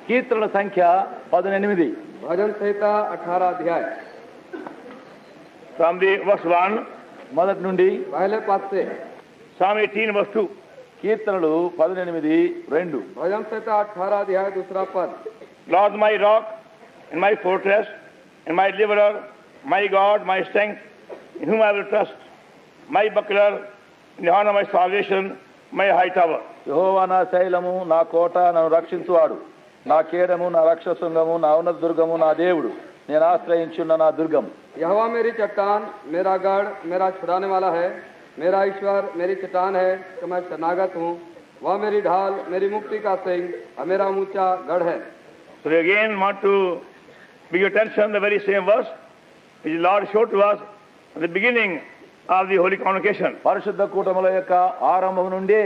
కీర్తనల సంఖ్య 18. भजन संहिता 18 अध्याय From the verse 1, మొదటి నుండి पहले पद से Psalm 18 verse 2. కీర్తనలు 18:2. भजन संहिता 18 अध्याय दूसरा पद। Lord my rock and my fortress and my deliverer, my God, my strength, in whom I will trust, my buckler, in the horn of my salvation, my high tower. యెహోవా నా శైలము, నా కోట, నన్ను రక్షించువాడు, నా కేడము, నా రక్షశృంగము, నా ఉన్నత దుర్గము, నా దేవుడు, నేను ఆశ్రయించున్న నా దుర్గం. यहोवा मेरी चट्टान, मेरा गढ़, मेरा छुड़ाने वाला है, मेरा ईश्वर मेरी चट्टान है कि मैं शरणागत हूँ। वह मेरी ढाल, मेरी मुक्ति का सिंह और मेरा ऊंचा गढ़ है। So we again want to bring your attention the very same verse which the Lord showed to us at the beginning of the Holy Convocation. పరిశుద్ధ కూటముల యొక్క ఆరంభం నుండి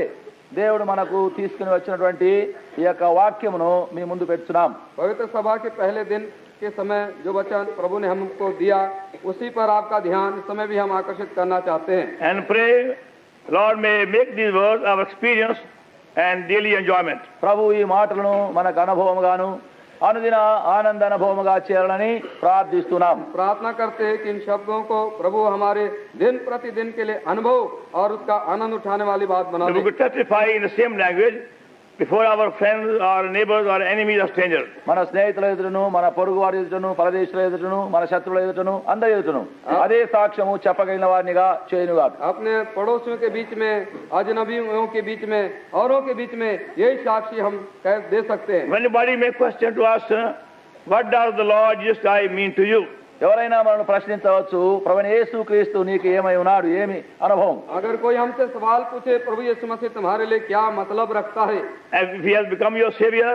దేవుడు మనకు తీసుకుని వచ్చినటువంటి ఈ యొక్క వాక్యమును మీ ముందు పెట్టుచున్నాం. पवित्र सभा के पहले दिन के समय जो वचन प्रभु ने हमको दिया, उसी पर आपका ध्यान इस समय भी हम आकर्षित करना चाहते हैं। And pray, Lord may make these words our experience and daily enjoyment. ప్రభు ఈ మాటలను మనకు అనుభవముగాను అనుదిన ఆనంద అనుభవముగా చేయాలని ప్రార్థిస్తున్నాం. प्रार्थना करते हैं कि इन शब्दों को प्रभु हमारे दिन प्रतिदिन के लिए अनुभव और उसका आनंद उठाने वाली बात बना So we they. could testify in the same language before our friends or neighbors or enemies or strangers. మన స్నేహితుల ఎదుటను, మన పొరుగు వారి ఎదుటను, పరదేశుల ఎదుటను, మన శత్రువుల ఎదుటను, అందరి ఎదుటను అదే సాక్ష్యము చెప్పగలిగిన వారినిగా చేయనుగా. अपने पड़ोसियों के बीच में, अजनबियों के बीच में, औरों के बीच में यही साक्षी हम कह दे सकते हैं। When anybody may question to us, what does the Lord Jesus Christ mean to you? ఎవరైనా మనల్ని ప్రశ్నించవచ్చు, ప్రభువైన యేసుక్రీస్తు నీకు ఏమై ఉన్నాడు, ఏమి అనుభవం? अगर कोई हमसे सवाल पूछे, प्रभु यीशु मसीह तुम्हारे लिए क्या मतलब रखता है, And if he has become your savior,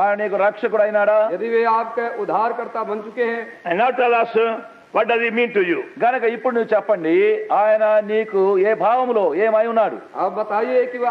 ఆయన నీకు రక్షకుడు అయినాడా? यदि वे आपके उद्धारकर्ता बन चुके हैं, and now tell us, what does he mean to you? గనక ఇప్పుడు నువ్వు చెప్పండి, ఆయన నీకు ఏ భావములో ఏమై ఉన్నాడు? आप बताइए कि वह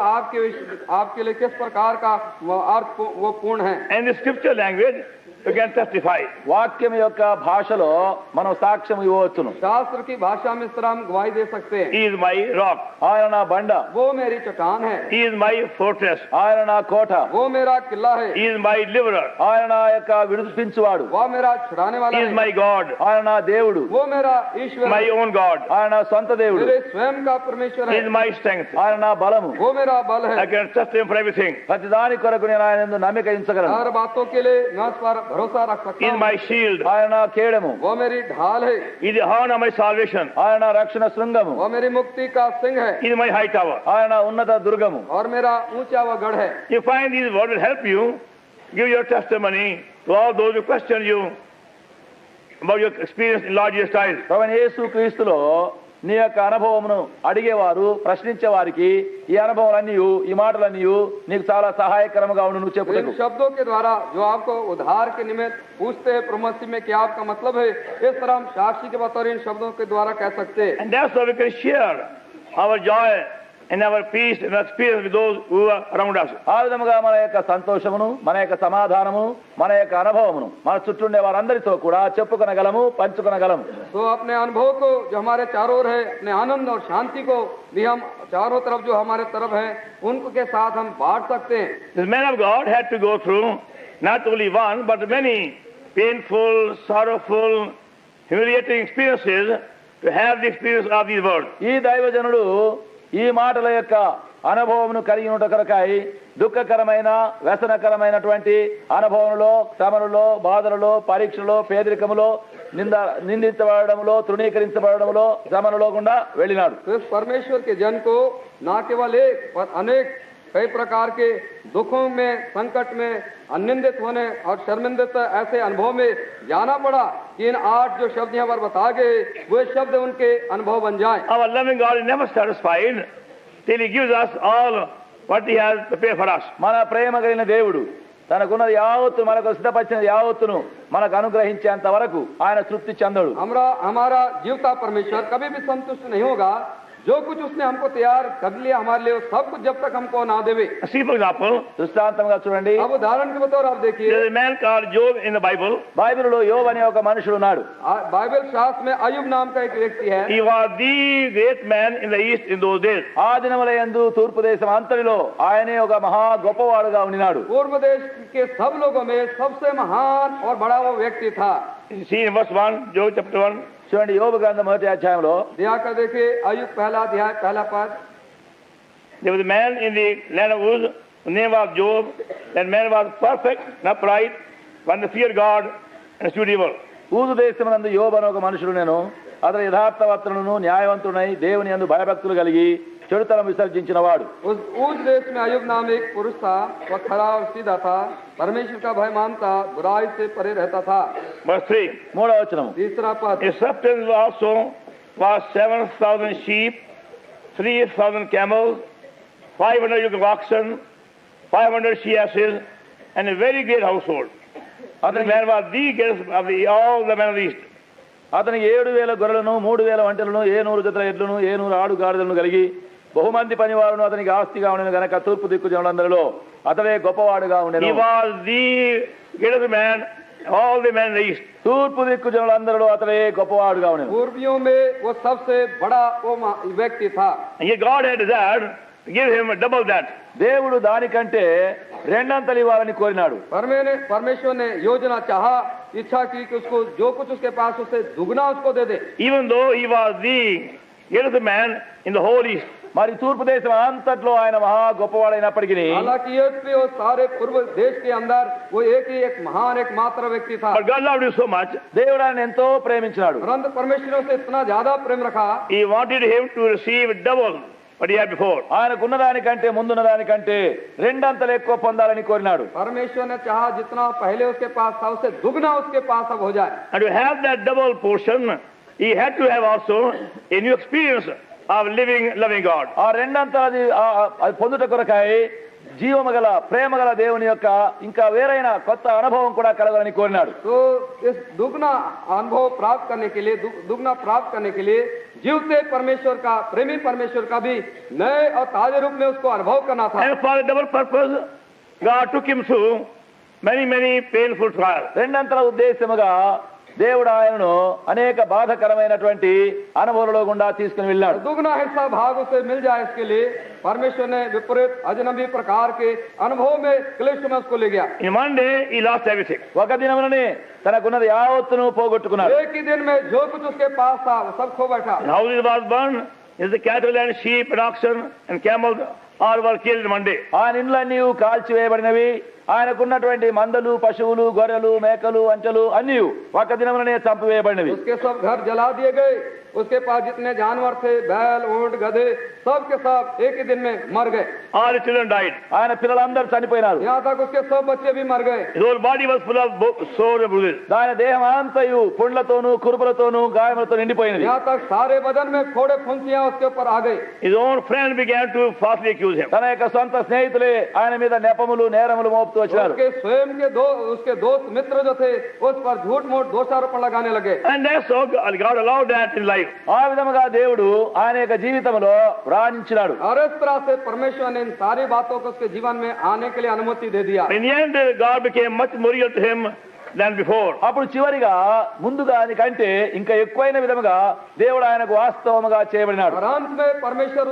आपके लिए किस प्रकार का वो अर्थ वो पूर्ण है। And the scripture language, you can testify. వాక్యం యొక్క భాషలో మనం సాక్ష్యం ఇవ్వవచ్చును. शास्त्र की भाषा में इस तरह हम गवाही दे सकते हैं। He is my rock. ఆయన నా బండ, वो मेरी चट्टान है, He is my fortress. ఆయన నా కోట, वो मेरा किला है, He is my deliverer. ఆయన నా యొక్క విడిపించువాడు, वह मेरा छुड़ाने वाला He is है, my God, ఆయన నా దేవుడు, वो मेरा ईश्वर my है, own God. ఆయన నా సొంత దేవుడు, मेरे स्वयं का परमेश्वर He है, is my strength. ఆయన నా బలము. वो मेरा बल I है। can trust Him for everything. ప్రతి దాని కొరకు నేను ఆయన యందు నమ్మిక ఉంచగలను. हर बातों के लिए मैं उस पर भरोसा रख He सकता is हूँ। my shield. ఆయన నా కేడము, वो मेरी ढाल है, He is the horn of my salvation. ఆయన నా రక్షణ శృంగము, वो मेरी मुक्ति का सिंह है, He is my high tower. ఆయన నా ఉన్నత దుర్గము. और मेरा ऊंचा व गढ़ है। You find these words will help you give your testimony to all those who question you about your experience in Lord Jesus Christ. ప్రభువైన యేసుక్రీస్తులో నీ యొక్క అనుభవమును అడిగేవారు, ప్రశ్నించే వారికి ఈ అనుభవాలన్నీ, ఈ మాటలన్నీ నీకు చాలా సహాయకరంగా ఉండు నువ్వు इन చెప్పుటకు. शब्दों के द्वारा जो आपको उद्धार के निमित्त पूछते हैं, प्रभु मसीह में क्या आपका मतलब है, इस तरह हम साक्षी के बतौर इन शब्दों के द्वारा कह सकते हैं। And that's how we can share our joy and our peace and our experience with those who are around us. ఆ విధముగా మన యొక్క సంతోషమును, మన యొక్క సమాధానము, మన యొక్క అనుభవమును మన చుట్టూ ఉండే వారందరితో కూడా చెప్పుకొనగలము, పంచుకొనగలము. तो अपने अनुभव को जो हमारे चारों ओर है, अपने आनंद और शांति को भी हम चारों तरफ जो हमारे तरफ है उनके साथ हम बांट सकते हैं। This man of God had to go through not only one but many painful, sorrowful, humiliating experiences to have the experience of these words. ఈ దైవజనుడు ఈ మాటల యొక్క అనుభవమును కలిగి ఉంట కొరకై దుఃఖకరమైన, వ్యసనకరమైనటువంటి అనుభవంలో, శ్రమలలో, బాధలలో, పరీక్షలో, పేదరికములో, నిందించబడడంలో, తృణీకరించబడడంలో, శ్రమలలో గుండా వెళ్ళినాడు. तो इस परमेश्वर के जन को न केवल एक पर अनेक कई प्रकार के दुखों में, संकट में, अनिंदित होने और शर्मिंदित ऐसे अनुभव में जाना पड़ा कि इन 8 जो शब्द यहाँ पर बता गए वे शब्द उनके अनुभव बन जाएं। Our loving God is never satisfied till He gives us all what He has prepared for us. మన ప్రేమ కలిగిన దేవుడు తనకున్నది యావత్తు మనకు సిద్ధపరిచినది యావత్తును మనకు అనుగ్రహించేంత వరకు ఆయన తృప్తి చెందడు. हमारा जीवता परमेश्वर कभी भी संतुष्ट नहीं होगा। जो कुछ उसने हमको तैयार कर लिया हमारे लिए, सब कुछ जब तक हमको ना देवे। See, for example, దృష్టాంతంగా చూడండి, अब उदाहरण के बतौर आप देखिए, there is a man called Job in the Bible. బైబిలులో యోబు అనే ఒక మనుషుడు ఉన్నాడు. बाइबल शास्त्र में अयुब नाम का एक व्यक्ति है। He was the great man in the East in those days. ఆ దినములయందు తూర్పు దేశం అంతటిలో ఆయనే ఒక మహా గొప్పవాడుగా ఉండినాడు. पूर्व देश के सब लोगों में सबसे महान और बड़ा वो व्यक्ति था। You see in verse 1, Job chapter 1. చూడండి, యోబు గ్రంథం 1వ అధ్యాయంలో ध्यान कर देखिए, अयुब पहला अध्याय पहला पद। There was a man in the land of Uz, the name was Job. That man was perfect and upright, one to fear God and eschew evil. ఊదు దేశమునందు యోబు అనే ఒక మనుషుడు నేను, అతను యథార్థవంతుడును న్యాయవంతుడై దేవుని యందు భయభక్తులు కలిగి చెడుతనం విసర్జించిన వాడు. उस देश में अयुब नाम एक पुरुष था। वह खरा और सीधा था, परमेश्वर का भय मानता, बुराई से परे रहता था। Verse 3. 3వ వచనం, A तीसरा पद। substance also was 7,000 sheep, 3,000 camels, 500 yoke of oxen, 500 she-asses, and a very great household. This man was the greatest of all the men of the East. అతనికి 7,000 గొర్రెలను, 3,000 ఒంటెలను, 700 జతల ఎడ్లను, 700 ఆడుగాడిదలను కలిగి బహుమంది పనివారును అతనికి ఆస్తిగా ఉండిన గనక తూర్పు దిక్కు జనులందరిలో అతడే గొప్పవాడుగా ఉండెను. He was the greatest man of all the men in the East. తూర్పు దిక్కు జనులందరిలో అతడే గొప్పవాడుగా ఉండెను. पूर्वियों में वो सबसे बड़ा वो व्यक्ति था। And yet God had desired to give him double that. దేవుడు దానికంటే రెండంతలు ఇవ్వాలని కోరినాడు. परमेश्वर ने योजना चाहा, इच्छा की कि उसको जो कुछ उसके पास उससे दुगना उसको दे दे। Even though he was the greatest man in the whole East. మరి తూర్పు దేశం అంతట్లో ఆయన మహా గొప్పవాడైనప్పటికీ, हालांकि ये वो सारे पूर्व देश के अंदर वो एक ही एक महान एकमात्र व्यक्ति था। But God loved him so much, దేవుడు ఆయన ఎంతో ప్రేమించినాడు. परंतु परमेश्वर ने उसे इतना ज्यादा प्रेम रखा, He wanted him to receive double what he had before. ఆయనకున్న దానికంటే ముందున్న దానికంటే రెండంతలు ఎక్కువ పొందాలని కోరినాడు. परमेश्वर ने चाहा जितना पहले उसके पास था उससे दुगना उसके पास अब हो जाए। And to have that double portion, he had to have also a new experience of loving God. ఆ రెండంతలు అది పొందుట కొరకై జీవము గల ప్రేమ గల దేవుని యొక్క ఇంకా వేరైన కొత్త అనుభవం కూడా కలగాలని కోరినాడు. तो इस दुगना अनुभव प्राप्त करने के लिए, दुगना प्राप्त करने के लिए जीवते परमेश्वर का, प्रेमी परमेश्वर का भी नए और ताजे रूप में उसको अनुभव करना था। And for the double purpose, God took him through many painful trials. రెండంతల ఉద్దేశముగా దేవుడు ఆయనను అనేక బాధకరమైనటువంటి అనుభవాలలో గుండా తీసుకుని వెళ్ళాడు. दुगना हिस्सा भाग उसे मिल जाए इसके लिए परमेश्वर ने विपरीत अजनबी प्रकार के अनुभव में क्लेश में उसको ले गया। In one day, he lost everything. ఒక దినముననే తనకున్నది యావత్తును పోగొట్టుకున్నాడు. एक ही दिन में जो कुछ उसके पास था वो सब खो बैठा। And houses was burned, is the cattle and sheep and oxen and camels all were killed in one day. ఆయన ఇండ్లన్నీ కాల్చివేయబడినవి, ఆయనకున్నటువంటి మందలు, పశువులు, గొర్రెలు, మేకలు, అంచెలు అన్నీ ఒక దినముననే చంపివేయబడినవి. उसके सब घर जला दिए गए। उसके पास जितने जानवर थे, बैल, ऊंट, गधे, सब के सब एक ही दिन में मर गए। All the children died. ఆయన పిల్లలందరూ చనిపోయినారు. यहाँ तक उसके सब बच्चे भी मर गए। His whole body was full of sores and bruises. ఆయన దేహం అంతయు పుండ్లతోనూ కురుపులతోనూ గాయములతో నిండిపోయినది. यहाँ तक सारे बदन में फोड़े फुंसियां उसके ऊपर आ गई। His own friends began to falsely accuse him. తన యొక్క సొంత స్నేహితులే ఆయన మీద నెపములు, నేరములు మోపుతూ వచ్చినారు. उसके स्वयं के उसके दोस्त मित्र जो थे उस पर झूठ मूठ दोषारोपण लगाने लगे। And that's so God allowed that in life. ఆ విధముగా దేవుడు ఆయన యొక్క జీవితంలో రాణించినాడు. और इस तरह से परमेश्वर ने इन सारी बातों को उसके जीवन में आने के लिए अनुमति दे दिया। In the end, God became much more real to him than before. అప్పుడు చివరిగా ముందుగా దానికంటే ఇంకా ఎక్కువైన విధముగా దేవుడు ఆయనకు వాస్తవముగా చేయబడినాడు. और अंत में परमेश्वर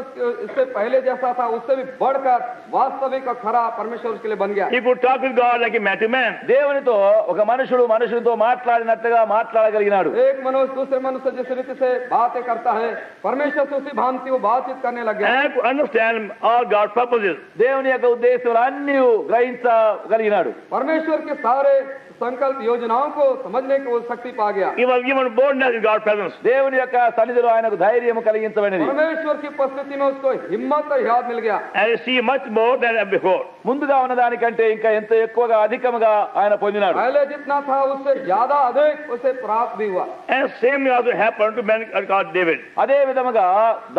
इससे पहले जैसा था उससे भी बढ़कर वास्तविक और खरा परमेश्वर उसके लिए बन गया। He could talk with God like a man to man. దేవునితో ఒక మనుషునితో మాట్లాడినట్టుగా మాట్లాడగలిగినాడు. एक मनुष्य दूसरे मनुष्य जिस रीति से बातें करता है परमेश्वर से उसी भांति वो बातचीत करने लग गया। And to understand all God's purposes. దేవుని యొక్క ఉద్దేశాలు అన్ని గ్రహించగలిగినాడు. परमेश्वर के सारे संकल्प योजनाओं को समझने की वो शक्ति पा गया। He was given boldness in God's presence. దేవుని యొక్క సన్నిధిలో ఆయనకు ధైర్యం కలిగించబడినది. परमेश्वर की उपस्थिति में उसको हिम्मत और हियाद मिल गया। And received much more than before. ముందుగా ఉన్న దానికంటే ఇంకా ఎంతో ఎక్కువగా అధికముగా ఆయన పొందినాడు. पहले जितना था उससे ज्यादा अधिक उसे प्राप्त भी हुआ। And same also happened to man called David. అదే విధముగా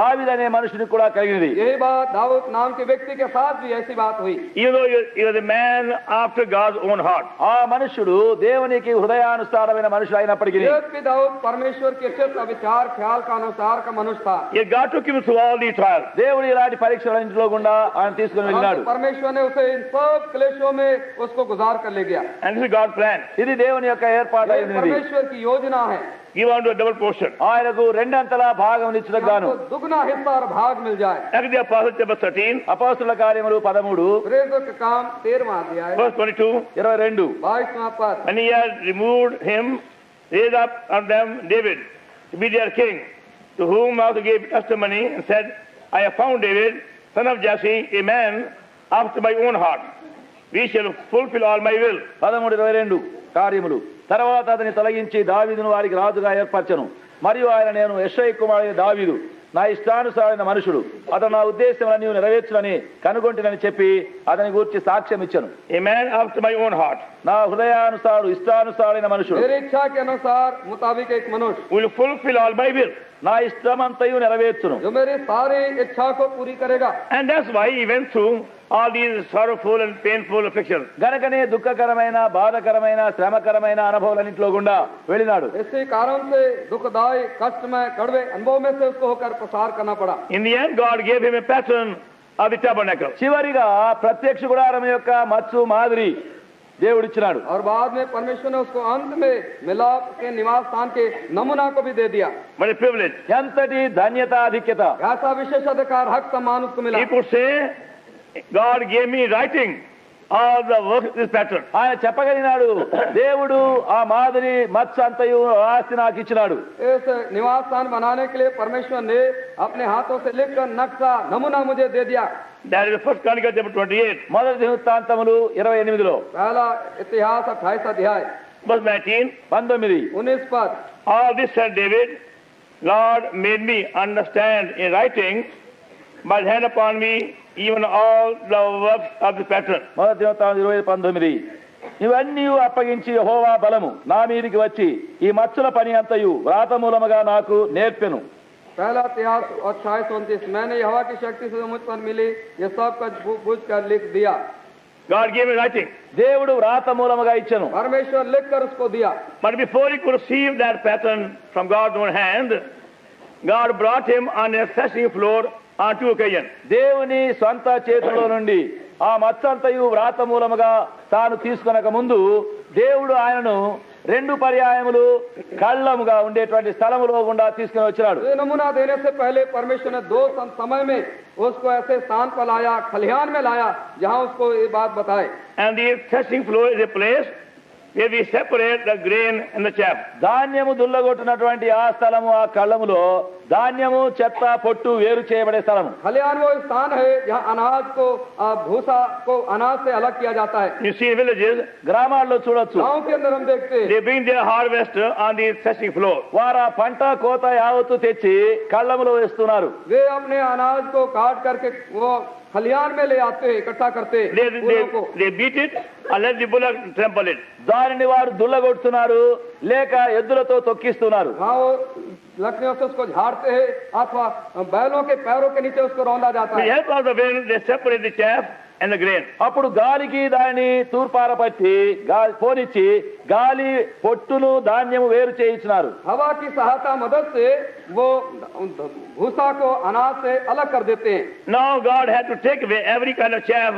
దావీదు అనే మనుషునికి కూడా కలిగినది. यही बात दाऊद नाम के व्यक्ति के साथ भी ऐसी बात हुई। Even though he was a man after God's own heart. ఆ మనుషుడు దేవునికి హృదయానుసారమైన మనుషుడు అయినప్పటికీ यद्यपि दाऊद परमेश्वर के चित्त विचार ख्याल का अनुसार का मनुष्य था। Yet God took him through all these trials. దేవుడు ఇలాంటి పరీక్షలన్నింటిలో గుండా ఆయన తీసుకుని వెళ్ళినాడు. परमेश्वर ने उसे इन सब क्लेशों में उसको गुजार कर ले गया। And this is God's plan. ఇది దేవుని యొక్క ఏర్పాటు ये అయినది. परमेश्वर की योजना है। Give unto a double portion. ఆయనకు రెండంతలా భాగం ఇచ్చుటకు గాను आपको दुगना हिस्सा और भाग मिल जाए। Acts of the Apostles chapter 13, అపోస్తలుల కార్యములు 13 प्रेरितों का काम 13वां अध्याय verse 22. 22 22वां पद। And he had removed him, raised up unto them David to be their king, to whom also gave testimony and said, I have found David, son of Jesse, a man after my own heart. We shall fulfill all my will. 13:22 కార్యములు. తర్వాత అతని తొలగించి దావీదును వారికి రాజుగా ఏర్పరచను. మరియు ఆయన నేను యెషయి కుమారుడైన దావీదు నా ఇష్టానుసారైన మనుషుడు, అతను నా ఉద్దేశములన్నీ నెరవేర్చునని కనుగొంటినని చెప్పి అతని గురించి సాక్ష్యం ఇచ్చాను. A man after my own heart. నా హృదయానుసారుడు ఇష్టానుసారైన మనుషుడు, मेरी इच्छा के अनुसार मुताबिक एक मनुष्य Will fulfill all my will. నా ఇష్టమంతయు నెరవేర్చును. जो मेरी सारी इच्छा को पूरी करेगा। And that's why he went through all these sorrowful and painful afflictions. గనకనే దుఃఖకరమైన బాధకరమైన శ్రమకరమైన అనుభవాలన్నింటిలో గుండా వెళ్ళినాడు. इसी कारण से दुखदायी कष्टमय कड़वे अनुभव में से उसको होकर प्रसार करना पड़ा। In the end, God gave him a pattern of the tabernacle. చివరిగా ప్రత్యక్ష గుడారం యొక్క మచ్చు మాదిరి దేవుడిచ్చినాడు. और बाद में परमेश्वर ने उसको अंत में मिलाप के निवास स्थान के नमूना को भी दे दिया। What a privilege. ఎంతటి ధన్యతాధిక్యత. ऐसा विशेष अधिकार हक सम्मान उसको मिला। He could say, God gave me writing all the work of this pattern. ఆయన చెప్పగలిగినాడు, దేవుడు ఆ మాదిరి మచ్చ అంతయు ఆస్తి నాకు ఇచ్చినాడు. इस निवास स्थान बनाने के लिए परमेश्वर ने अपने हाथों से लिखकर नक्शा नमूना मुझे दे दिया। That is the first Chronicles chapter 28, మొదటి దినవృత్తాంతములు 28 पहला इतिहास 28 अध्याय verse 19. 19 पद। All this said David, Lord made me understand in writing by the hand upon me even all the works of the pattern. మొదటి దినవృత్తాంతం 20:19 ఇవన్నీ అప్పగించి యెహోవా బలము నా మీదికి వచ్చి ఈ మచ్చుల పని అంతయు వ్రాత మూలముగా నాకు నేర్పెను. पहला इतिहास 28:29 मैंने यहोवा की शक्ति से मुझ पर मिली ये सब कुछ बूझ कर लिख दिया। God gave me writing. దేవుడు వ్రాత మూలముగా ఇచ్చెను. परमेश्वर लिख कर उसको दिया। But before he could receive that pattern from God's own hand, God brought him on a threshing floor on 2 occasions. దేవుని స్వంత చేతుల్లో నుండి ఆ మచ్చంతయు వ్రాత మూలముగా తాను తీసుకొనక ముందు దేవుడు ఆయనను 2 పర్యాయములు కళ్ళముగా ఉండేటువంటి స్థలములో గుండా తీసుకుని వచ్చినాడు. ये नमूना देने से पहले परमेश्वर ने 2 समय में उसको ऐसे स्थान पर लाया, खलिहान में लाया जहां उसको ये बात बताए। And the threshing floor is a place where we separate the grain and the chaff. ధాన్యము దుల్లగొట్టినటువంటి ఆ స్థలము ఆ కళ్ళములో ధాన్యము చెత్త పొట్టు వేరు చేయబడే స్థలము. खलिहान वो स्थान है जहां अनाज को भूसा को अनाज से अलग किया जाता है। You see in villages, గ్రామాల్లో చూడొచ్చు, गांव के अंदर हम देखते हैं they bring their harvest on the threshing floor. వారు ఆ పంట కోత యావత్తు తెచ్చి కళ్ళములో వేస్తున్నారు. वे अपने अनाज को काट करके वो खलिहान में ले आते हैं, इकट्ठा करते हैं फूलों को। They beat it and let the bullock trample it. దానిని వారు దుల్లగొడుతున్నారు లేక ఎద్దులతో తొక్కిస్తున్నారు. हाँ वो लकड़ियों से उसको झाड़ते हैं अथवा बैलों के पैरों के नीचे उसको रौंदा जाता With the है। help of the wind, they separate the chaff and the grain. అప్పుడు గాలికి దానిని తూర్పార పట్టి పోనిచ్చి గాలి పొట్టును ధాన్యము వేరు చేయించినారు. हवा की सहायता मदद से वो भूसा को अनाज से अलग कर देते हैं। Now God had to take away every kind of chaff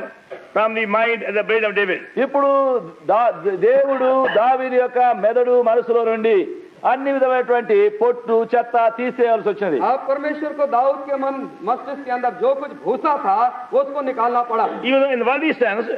from the mind and the brain of David. ఇప్పుడు దేవుడు దావీదు యొక్క మెదడు మనసులో నుండి అన్ని విధమైనటువంటి పొట్టు చెత్త తీసేయాల్సి వచ్చింది. अब परमेश्वर को दाऊद के मन मस्तिष्क के अंदर जो कुछ भूसा था वो उसको निकालना पड़ा। Even though in worldly sense,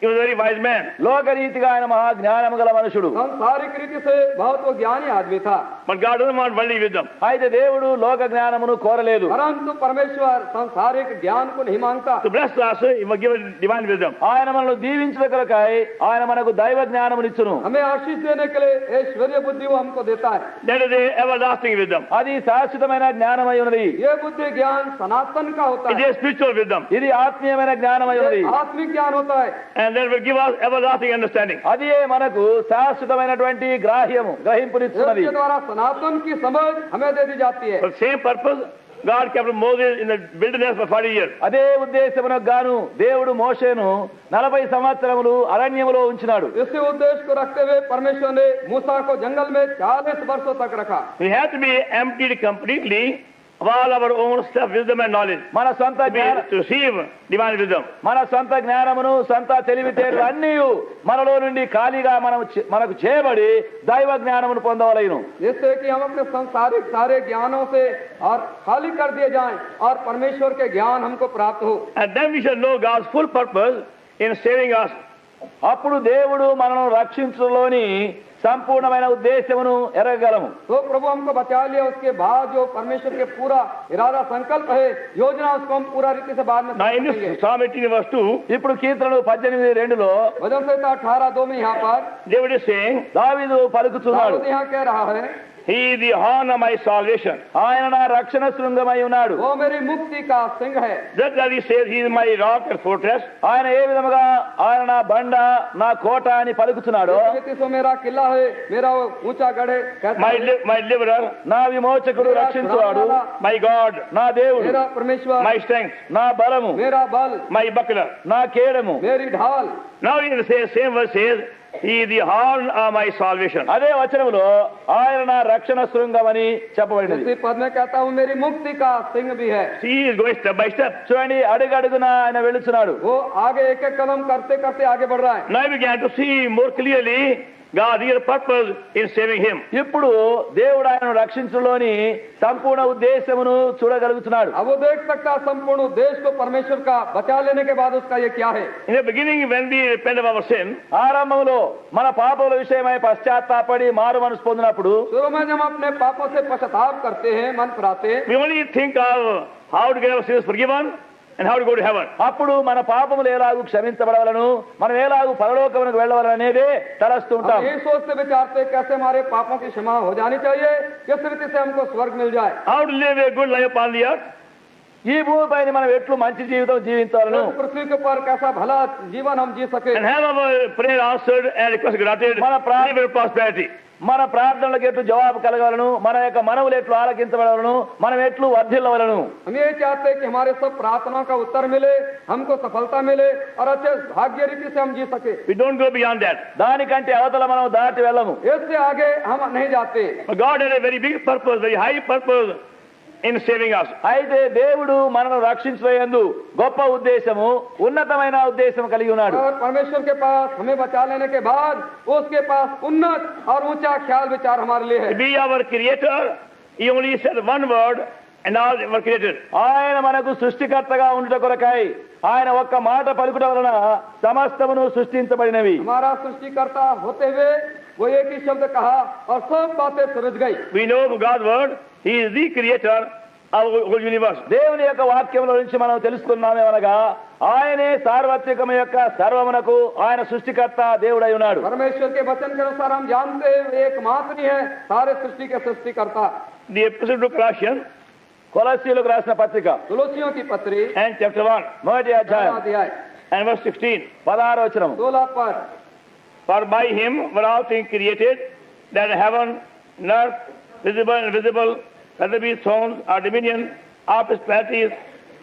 he was a very wise man. లోకరీతిగా ఆయన మహా జ్ఞానము గల మనుషుడు. सांसारिक रीति से बहुत वो ज्ञानी आदमी था, But God doesn't want worldly wisdom. అయితే దేవుడు లోక జ్ఞానమును కోరలేదు. परंतु परमेश्वर सांसारिक ज्ञान को नहीं मांगता। To bless us, he will give us divine wisdom. ఆయన మనల్ని దీవించుట కొరకై ఆయన మనకు దైవ జ్ఞానమునిచ్చును. हमें आशीष देने के लिए ऐश्वर्य बुद्धि वो हमको देता है। That is the everlasting wisdom. అది శాశ్వతమైన జ్ఞానమై ఉన్నది. ये बुद्धि ज्ञान सनातन का होता It है, is spiritual wisdom. ఇది ఆత్మీయమైన జ్ఞానమై ఉన్నది. ये आत्मिक ज्ञान होता है। And that will give us everlasting understanding. అది మనకు శాశ్వతమైనటువంటి గ్రహింపునిస్తున్నది. इसके द्वारा सनातन की समझ हमें दे दी जाती है। For the same purpose, God kept Moses in the wilderness for 40 years. అదే ఉద్దేశమునకు గాను దేవుడు మోషేను 40 సంవత్సరములు అరణ్యములో ఉంచినాడు. इसी उद्देश्य को रखते हुए परमेश्वर ने मूसा को जंगल में 40 वर्षों तक रखा। We have to be emptied completely of all our own self wisdom and knowledge మన సొంత to receive divine wisdom. మన సొంత జ్ఞానమును సొంత తెలివితేటలు అన్నీ మనలో నుండి ఖాళీగా మనకు చేయబడి దైవ జ్ఞానమును పొందవలెను. जिससे कि हम अपने संसारिक सारे ज्ञानों से और खाली कर दिए जाएं और परमेश्वर के ज्ञान हमको प्राप्त हो। And then we shall know God's full purpose in saving us. అప్పుడు దేవుడు మనను రక్షించడంలోని సంపూర్ణమైన ఉద్దేశమును ఎరగగలము. तो प्रभु हमको बचा लिया, उसके बाद जो परमेश्वर के पूरा इरादा संकल्प है, योजना, उसको हम पूरा रीति से बाद में Now in समझेंगे। this Psalm 18 verse 2, ఇప్పుడు కీర్తనలు 18:2 भजन संहिता 18:2 में यहाँ पर David is saying, దావీదు పలుకుతున్నాడు, दाऊद यहाँ कह रहा है, He is the horn of my salvation. ఆయన నా రక్షణ శృంగమై ఉన్నాడు. वो मेरी मुक्ति का सिंह है। Just as he says, He is my rock and fortress. ఆయన ఏ విధముగా ఆయన నా బండ నా కోట అని పలుకుతున్నాడో, इस रीति से मेरा किला है, मेरा वो ऊंचा गढ़ है, कहता है, my deliverer, నా విమోచకుడు రక్షించువాడు, my God, నా దేవుడు, मेरा परमेश्वर, my strength, నా బలము, मेरा बल, my buckler. నా కేడము. मेरी ढाल। Now in the same verse says, He is the horn of my salvation. అదే వచనములో ఆయన నా రక్షణ శృంగమని చెప్పబడినది. इसी पद में कहता हूँ मेरी मुक्ति का सिंह भी है। He is going step by step. చూడండి, అడుగడుగున ఆయన వెళుచున్నాడు. वो आगे एक एक कदम करते करते आगे बढ़ रहा है। Now I began to see more clearly God's real purpose in saving him. ఇప్పుడు దేవుడు ఆయనను రక్షించడంలోని సంపూర్ణ ఉద్దేశమును చూడగలుగుతున్నాడు. अब वो देख सकता है संपूर्ण उद्देश्य को परमेश्वर का बचा लेने के बाद उसका ये क्या है। In the beginning, when we repent of our sin, ఆరంభంలో మన పాపముల విషయమై పశ్చాత్తాపడి మారు మనసు పొందినప్పుడు शुरू में जब हम अपने पापों से पश्चाताप करते हैं, मन फिराते हैं, we only think of how to get our sins forgiven and how to go to heaven. అప్పుడు మన పాపములు ఎలాగూ క్షమించబడవలను, మనం ఎలాగూ పరలోకమునకు వెళ్ళవలను అనేదే తలస్తూ हम ఉంటాం. यही सोचते विचारते कैसे हमारे पापों की क्षमा हो जानी चाहिए, किस रीति से हमको स्वर्ग मिल जाए, How to live a good life upon the earth. ఈ భూమిపైన మనం ఎట్లు మంచి జీవితం జీవించాలను, इस पृथ्वी के ऊपर कैसा भला जीवन हम जी सके, And have our prayer answered and request granted. Live in prosperity. మన ప్రార్థనలకు ఎట్లు జవాబు కలగలను, మన యొక్క మనవులు ఎట్లు ఆలకించబడవలను, మనం ఎట్లు వర్ధిల్లవలను. हम ये चाहते हैं कि हमारे सब प्रार्थना का उत्तर मिले, हमको सफलता मिले और अच्छे भाग्य रीति से हम जी सके। We don't go beyond that. దానికంటే అవతల మనం దాటి వెళ్ళము. इससे आगे हम नहीं जाते। But God had a very big purpose, very high purpose in saving us. అయితే దేవుడు మనను రక్షించబోయేందు గొప్ప ఉద్దేశము, ఉన్నతమైన ఉద్దేశం కలిగి ఉన్నాడు. और परमेश्वर के पास हमें बचा लेने के बाद उसके पास उन्नत और ऊंचा ख्याल विचार हमारे लिए है। To be our creator, He only said one word and all were created. ఆయన మనకు సృష్టికర్తగా ఉండుట కొరకై ఆయన ఒక్క మాట పలుకుట వలన సమస్తమును సృష్టించబడినవి. हमारा सृष्टिकर्ता होते हुए वो एक ही शब्द कहा और सब बातें सृज गई। We know from God's word, He is the creator of the whole universe. దేవుని యొక్క వాక్యముల నుంచి మనం తెలుసుకున్నామేమనగా ఆయనే సార్వత్రికము యొక్క సర్వమునకు ఆయన సృష్టికర్త దేవుడై ఉన్నాడు. परमेश्वर के वचन के अनुसार हम जानते हैं एकमात्र ही है सारे सृष्टि के सृष्टिकर्ता। The epistle to Colossians కొలస్సీయులకు రాసిన పత్రిక तुलसियों की पत्री and chapter 1 మొదటి అధ్యాయం अध्याय and verse 16. 16వ వచనం. 16 पर For by Him were all things created, that heaven and earth, visible and invisible, whether be thrones or dominion, or principalities,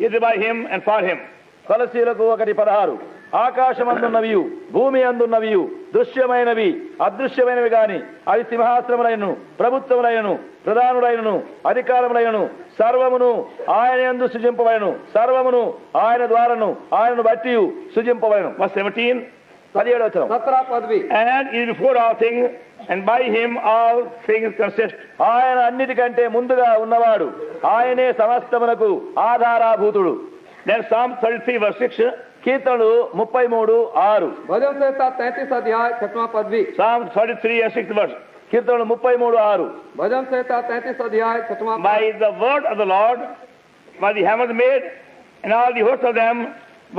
is by Him and for Him. కొలస్సీయులకు 1:16 ఆకాశమందున్నవియు భూమి అందున్నవియు దృశ్యమైనవి అదృశ్యమైనవి గాని అవి సింహాసనములైనను ప్రభుత్వములైనను ప్రధానులైనను అధికారములైనను సర్వమును ఆయన యందు సృజింపబడెను, సర్వమును ఆయన ద్వారాను ఆయనను బట్టి సృజింపబడెను. Verse 17. 17వ వచనం. 17 पद भी And He is before all things, and by Him all things consist. ఆయన అన్నిటికంటే ముందుగా ఉన్నవాడు, ఆయనే సమస్తమునకు ఆధారభూతుడు. Then Psalm 33 verse 6 కీర్తనలు 33:6. भजन संहिता 33 अध्याय 6वां पद भी। Psalm 33 and 6th verse. కీర్తనలు 33:6. भजन संहिता 33 अध्याय 6वां पद। By the word of the Lord was the heavens made, and all the hosts of them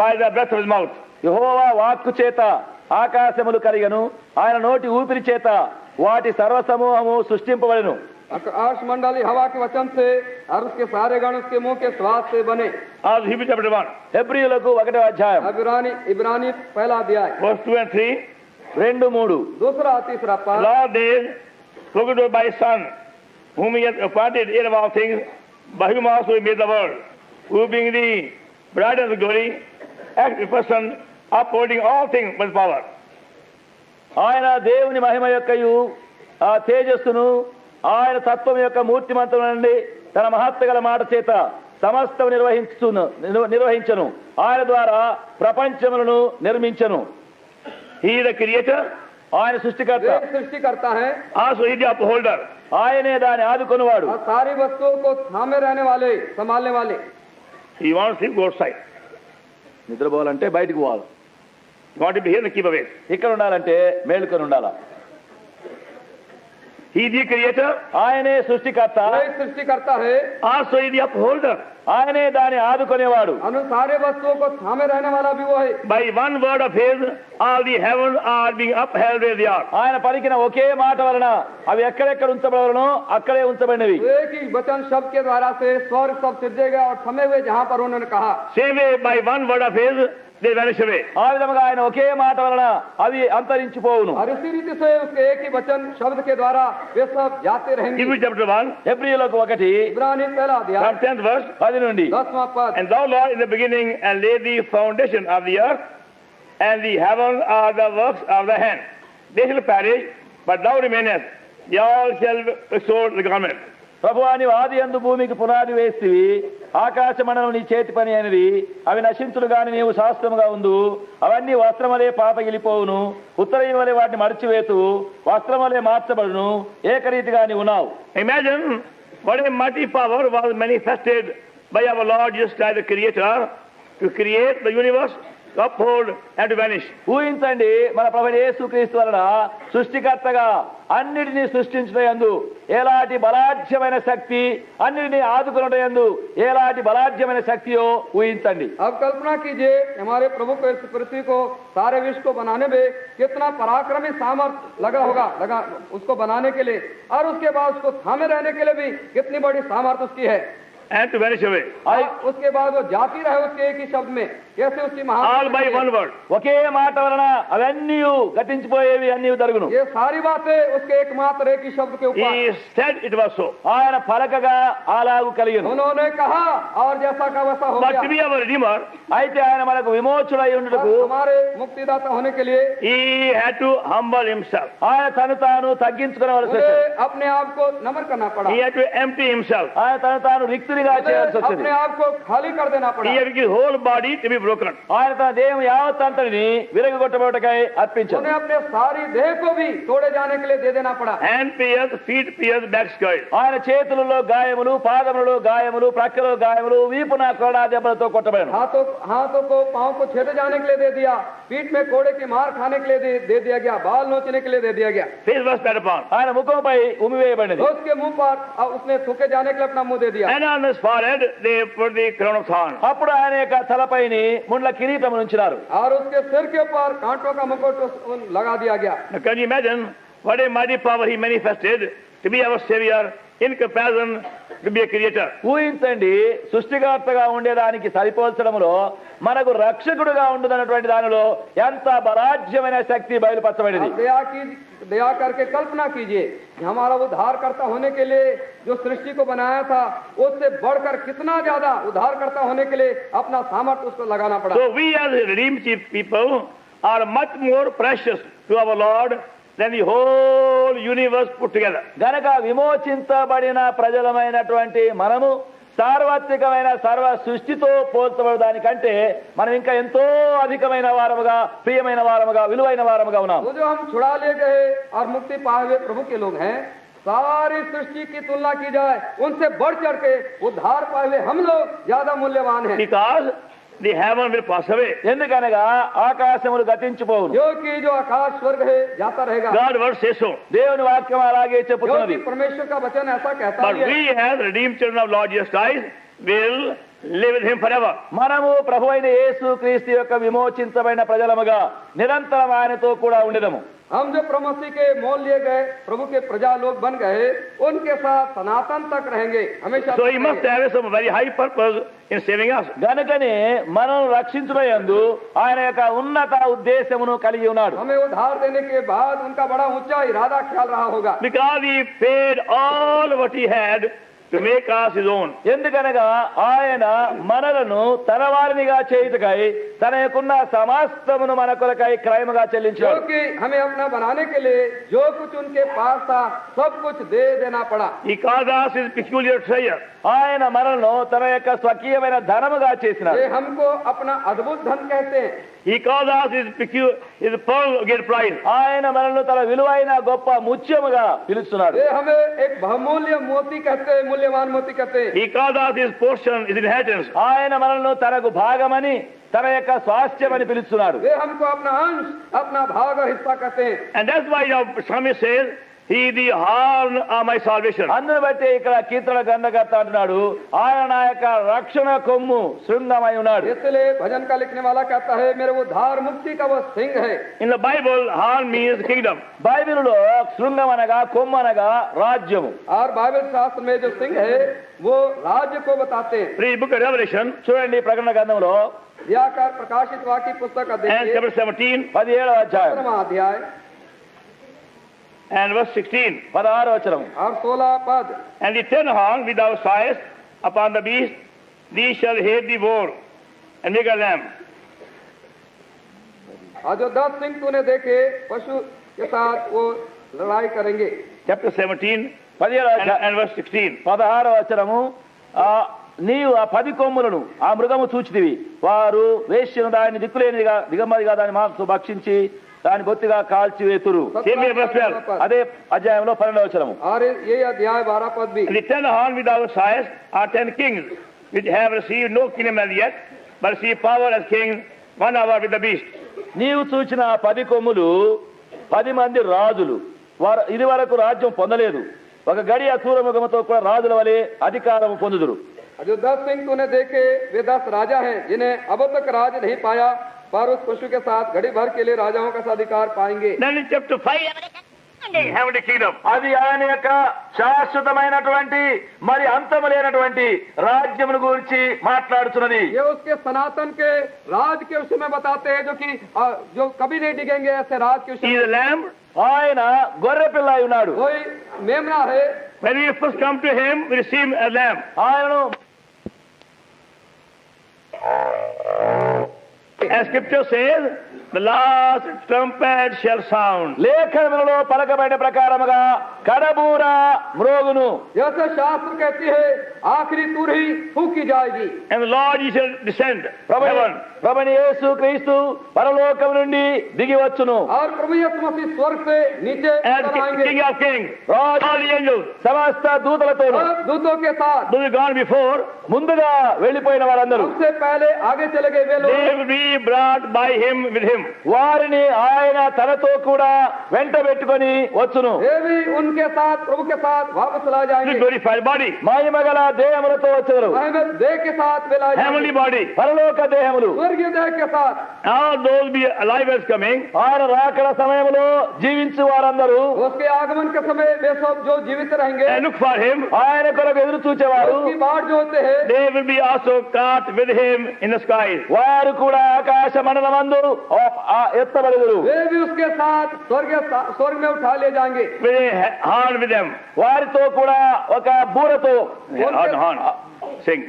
by the breath of his mouth. యెహోవా వాక్కు చేత ఆకాశములు కలిగను, ఆయన నోటి ఊపిరి చేత వాటి సర్వసమూహము సృష్టింపబడెను. आकाश मंडली हवा के वचन से और उसके सारे गण उसके मुंह के श्वास से बने। All Hebrews chapter 1, హెబ్రీయులకు 1వ అధ్యాయం इब्रानी पहला अध्याय verse 2 and 3. 2, 3. दूसरा तीसरा The पद। Lord is spoken to by his Son, whom he has appointed heir of all things, by whom also he made the world, who being the bride of the glory, acts in person, upholding all things with power. ఆయన దేవుని మహిమ యొక్కయు ఆ తేజస్సును ఆయన తత్వం యొక్క మూర్తిమంతం నుండి తన మహత్వ గల మాట చేత సమస్తం నిర్వహించను. ఆయన ద్వారా ప్రపంచములను నిర్మించను. He is the creator, ఆయన సృష్టికర్త, वे सृष्टि करता है also he is the upholder. ఆయనే దాన్ని ఆదుకొనివాడు. और सारी वस्तुओं को थामे रहने वाले, संभालने वाले। He wants to go outside. నిద్రపోవాలంటే బయటకు పోవాలి, He wants to be here and keep awake. ఇక్కడ ఉండాలంటే మేలుకొని ఉండాలా. He is the creator, ఆయనే సృష్టికర్త, वे सृष्टि करता है also he is the upholder. ఆయనే దాన్ని ఆదుకొనేవాడు. और सारे वस्तुओं को थामे रहने वाला भी वो है। By one word of his, all the heavens are being upheld where they are. ఆయన పలికిన ఒకే మాట వలన అవి ఎక్కడెక్కడ ఉంచబడవలనో అక్కడే ఉంచబడినవి. एक ही वचन शब्द के द्वारा से स्वर्ग सब सिरजेगा और थमे हुए जहाँ पर उन्होंने कहा। Same way, by one word of his, they vanish away. ఆ విధముగా ఆయన ఒకే మాట వలన అవి అంతరించిపోవును. और इसी रीति से उसके एक ही वचन शब्द के द्वारा वे सब जाते रहेंगे। Hebrews chapter 1, హెబ్రీయులకు 1 इब्रानी पहला अध्याय from 10th verse. 10 నుండి 10वां पद। And thou, Lord, in the beginning, and laid the foundation of the earth, and the heavens are the works of the hand. They shall perish, but thou remainest. They all shall restore the garment. ప్రభువా నీవు ఆది యందు భూమికి పునాది వేస్తివి, ఆకాశ మండలం నీ చేతి పని అయినవి, అవి నశించును గాని నీవు శాశ్వతముగా ఉండు. అవన్నీ వస్త్రమలే పాపగిలిపోవును, ఉత్తరయం వలె వాటిని మడిచివేతు, వస్త్రమలే మార్చబడును, ఏకరీతిగా నీవు ఉన్నావు. Imagine what a mighty power was manifested by our Lord Jesus Christ, the Creator, to create the universe, to uphold and to vanish. ఊహించండి, మన ప్రభువైన యేసుక్రీస్తు వలన సృష్టికర్తగా అన్నిటినీ సృష్టించడందు ఎలాంటి బలాఢ్యమైన శక్తి, అన్నిటినీ ఆదుకునడందు ఎలాంటి బలాఢ్యమైన శక్తియో ఊహించండి. अब कल्पना कीजिए हमारे प्रभु को इस पृथ्वी को सारे विश्व को बनाने में कितना पराक्रमी सामर्थ्य लगा उसको बनाने के लिए, और उसके बाद उसको थामे रहने के लिए भी कितनी बड़ी सामर्थ्य उसकी है। And to vanish away. उसके बाद वो जाती रहे उसके एक ही शब्द में, कैसे उसकी All by one word. ఒకే మాట వలన అవన్నీ గతించిపోయేవి, అన్ని జరుగును. ये सारी बातें उसके एकमात्र एक ही शब्द के ऊपर। He said it was so. ఆయన పలకగా అలాగు కలిగిన. उन्होंने कहा और जैसा का वैसा हो But गया। to be our Redeemer, అయితే ఆయన మనకు విమోచకుడై ఉండుటకు हमारे मुक्तिदाता होने के लिए he had to humble himself. ఆయన తను తాను తగ్గించుకునవలసి उन्हें వచ్చింది. अपने आप को नमन करना पड़ा। He had to empty himself. ఆయన తను తాను రిక్తునిగా చేయాల్సి వచ్చింది. अपने आप को खाली कर देना पड़ा। He had his whole body to be broken. ఆయన తన దేహం యావత్ అంతటిని విరగొట్టబోటకై అర్పించారు. उन्हें अपने सारी देह को भी तोड़े जाने के लिए दे देना पड़ा। Hand pierced, feet pierced, back scarred. ఆయన చేతులలో గాయములు, పాదములలో గాయములు, ప్రక్కలో గాయములు, వీపున కొరడా దెబ్బలతో కొట్టబడను. हाथों को पांव को छेदे जाने के लिए दे दिया, पीठ में कोड़े की मार खाने के लिए दे दिया गया, बाल नोचने के लिए दे दिया गया। Face was spat upon. ఆయన ముఖంపై ఉమివేయబడినది. उसके मुंह पर उसने थूके जाने के लिए अपना मुंह दे दिया। And on his forehead they put the crown of thorns. అప్పుడు ఆయన యొక్క తలపైని ముండ్ల కిరీటం ఉంచినారు. और उसके सिर के ऊपर कांटों का मुकुट लगा दिया गया। Now can you imagine what a mighty power he manifested to be our savior in comparison to be a creator. ఊహించండి, సృష్టికర్తగా ఉండేదానికి సరిపోల్చడంలో మనకు రక్షకుడుగా ఉండదన్నటువంటి దానిలో ఎంత బలాఢ్యమైన శక్తి బయలుపరచబడింది. दया करके कल्पना कीजिए कि हमारा उद्धारकर्ता होने के लिए जो सृष्टि को बनाया था उससे बढ़कर कितना ज्यादा उद्धारकर्ता होने के लिए अपना सामर्थ्य उसको लगाना पड़ा। So we as redeemed people are much more precious to our Lord than the whole universe put together. గనక విమోచించబడిన ప్రజలమైనటువంటి మనము సార్వత్రికమైన సర్వ సృష్టితో పోల్చబడడానికంటే మనం ఇంకా ఎంతో అధికమైన వారముగా, ప్రియమైన వారముగా, విలువైన వారముగా ఉన్నాం. वो जो हम छुड़ा ले गए और मुक्ति पाए हुए प्रभु के लोग हैं, सारी सृष्टि की तुलना की जाए उनसे बढ़ चढ़ के उद्धार पाए हुए हम लोग ज्यादा मूल्यवान हैं। Because the heaven will pass away. ఎందుకనగా ఆకాశములు గతించిపోవును. क्योंकि जो आकाश स्वर्ग है जाता रहेगा, God's word says so. దేవుని వాక్యం అలాగే చెప్పుతున్నది. क्योंकि परमेश्वर का वचन ऐसा कहता But है। we as redeemed children of Lord Jesus Christ will live with him forever. మనము ప్రభువైన యేసు క్రీస్తు యొక్క విమోచించబడిన ప్రజలముగా నిరంతరం ఆయనతో కూడా ఉండెదము. हम जो प्रभु मसीह के मोल लिए गए प्रभु के प्रजा लोग बन गए, उनके साथ सनातन तक रहेंगे, हमेशा So तक he must रहेंगे। have some very high purpose in saving us. గనుకనే మనం రక్షించుటయందు ఆయన యొక్క ఉన్నత ఉద్దేశమును కలిగి ఉన్నాడు. हमें उधार देने के बाद उनका बड़ा ऊंचा इरादा ख्याल रहा होगा। Because he paid all what he had to make us his own. ఎందుకనగా ఆయన మనలను తన వారినిగా చేయుటకై తన యొక్కన్న సమస్తమును మన కొరకై క్రయముగా చెల్లించాడు. क्योंकि हमें अपना बनाने के लिए जो कुछ उनके पास था सब कुछ दे देना पड़ा। He called us his peculiar treasure. ఆయన మనలను తన యొక్క స్వకీయమైన ధనముగా చేసినాడు. ये हमको अपना अद्भुत धन कहते हैं। He called us his pearl great prize. ఆయన మనల్ని తన విలువైన గొప్ప ముత్యముగా పిలుస్తున్నాడు. ये हमें एक बहुमूल्य मोती कहते हैं, मूल्यवान मोती कहते हैं। He called us his portion, his inheritance. ఆయన మనల్ని తనకు భాగమని తన యొక్క స్వాస్థ్యమని పిలుస్తున్నాడు. वे हमको अपना अंश, अपना भाग और हिस्सा कहते हैं। And that's why the psalmist says, he the horn of my salvation. అందును బట్టి ఇక్కడ కీర్తన గ్రంథకర్త అంటున్నాడు, ఆయన నా యొక్క రక్షణ కొమ్ము శృంగమై ఉన్నాడు. इसलिए भजन का लिखने वाला कहता है, मेरे उद्धार मुक्ति का वो सिंह है। In the Bible, horn means kingdom. బైబిలులో శృంగం అనగా కొమ్ము అనగా రాజ్యము. और बाइबल शास्त्र में जो सिंह है वो राज्य को बताते हैं। Read book of Revelation చూడండి ప్రకటన గ్రంథంలో व्याकर प्रकाशित वाक्य पुस्तक का and देखिए, chapter 17 17వ అధ్యాయం 17वां अध्याय and verse 16. 16వ వచనం. और 16 पद। And the ten horn which thou sawest upon the beast, these shall hate the boar and make a lamb. और जो 10 सिंह तूने देखे पशु के साथ वो लड़ाई करेंगे। Chapter 17 17వ అధ్యాయం and verse 16. 16వ వచనము. నీవు ఆ 10 కొమ్ములను ఆ మృగము చూచితివి, వారు వేశ్యను దాన్ని దిక్కులేనిదిగా దిగమదిగా దాని మాంసం భక్షించి దాని బొత్తిగా కాల్చి వేతురు. 17 అదే అధ్యాయంలో 12వ వచనము. और ये अध्याय 12 पद भी। And the ten horn which thou sawest are 10 kings, which have received no kingdom as yet, but receive power as kings 1 hour with the beast. నీవు చూచిన 10 కొమ్ములు 10 మంది రాజులు, వారు ఇది వరకు రాజ్యం పొందలేదు, ఒక గడియ సూర్యముఖముతో కూడా రాజుల వలె అధికారము పొందుదురు. जो 10 सिंह तूने देखे वे 10 राजा हैं, जिन्हें अब तक राज नहीं पाया, पर उस पशु के साथ घड़ी भर के लिए राजाओं का अधिकार पाएंगे। Then in chapter 5, heavenly kingdom. అది ఆయన యొక్క శాశ్వతమైనటువంటి మరి అంతము లేనటువంటి రాజ్యమును గురించి మాట్లాడుతున్నది. ये उसके सनातन के राज के विषय में बताते हैं, जो कभी नहीं डिगेंगे, ऐसे राज के He विषय is a में। lamb. ఆయన గొర్రె పిల్ల అయి ఉన్నాడు. कोई मेमना है। When we first come to him, we receive a lamb. ఆయనను As scripture says, the last trumpet shall sound. లేఖనములలో పలకబడిన ప్రకారముగా కడబూర మ్రోగును. जैसे शास्त्र कहती है आखिरी तुरही फूकी जाएगी। And the Lord he shall descend from heaven. ప్రభుని యేసు క్రీస్తు పరలోకం నుండి దిగి వచ్చును. और प्रभु यीशु मसीह स्वर्ग से नीचे As उतर आएंगे, King of kings, Raju all the angels, సమస్త దూతలతోను सब दूतों के साथ। those who gone before, ముందుగా వెళ్లిపోయిన వారందరూ सबसे पहले आगे चले गए वे they लोग, will be brought by him with him. వారిని ఆయన తనతో కూడా వెంట పెట్టుకొని వచ్చును. वे भी उनके साथ प्रभु के साथ वापस ला With जाएंगे। glorified body, మహిమగల దేహములతో వచ్చును. अहमद देह के साथ वे ला heavenly जाएंगे, body. పరలోక దేహములు. स्वर्गीय देह के साथ। All those be alive as coming. ఆయన రాకడ సమయంలో జీవించు వారందరూ उसके आगमन के समय वे सब जो जीवित रहेंगे, And look for him. ఆయన కొరకు ఎదురు చూచేవారు. उसकी बाट जो होते हैं, They will be also caught with him in the skies. వారు కూడా ఆకాశ మండలమందు ఎత్తబడుదురు. वे भी उसके साथ स्वर्ग में उठा ले जाएंगे। With a horn with them. వారితో కూడా ఒక బూరతో Horn. Sing.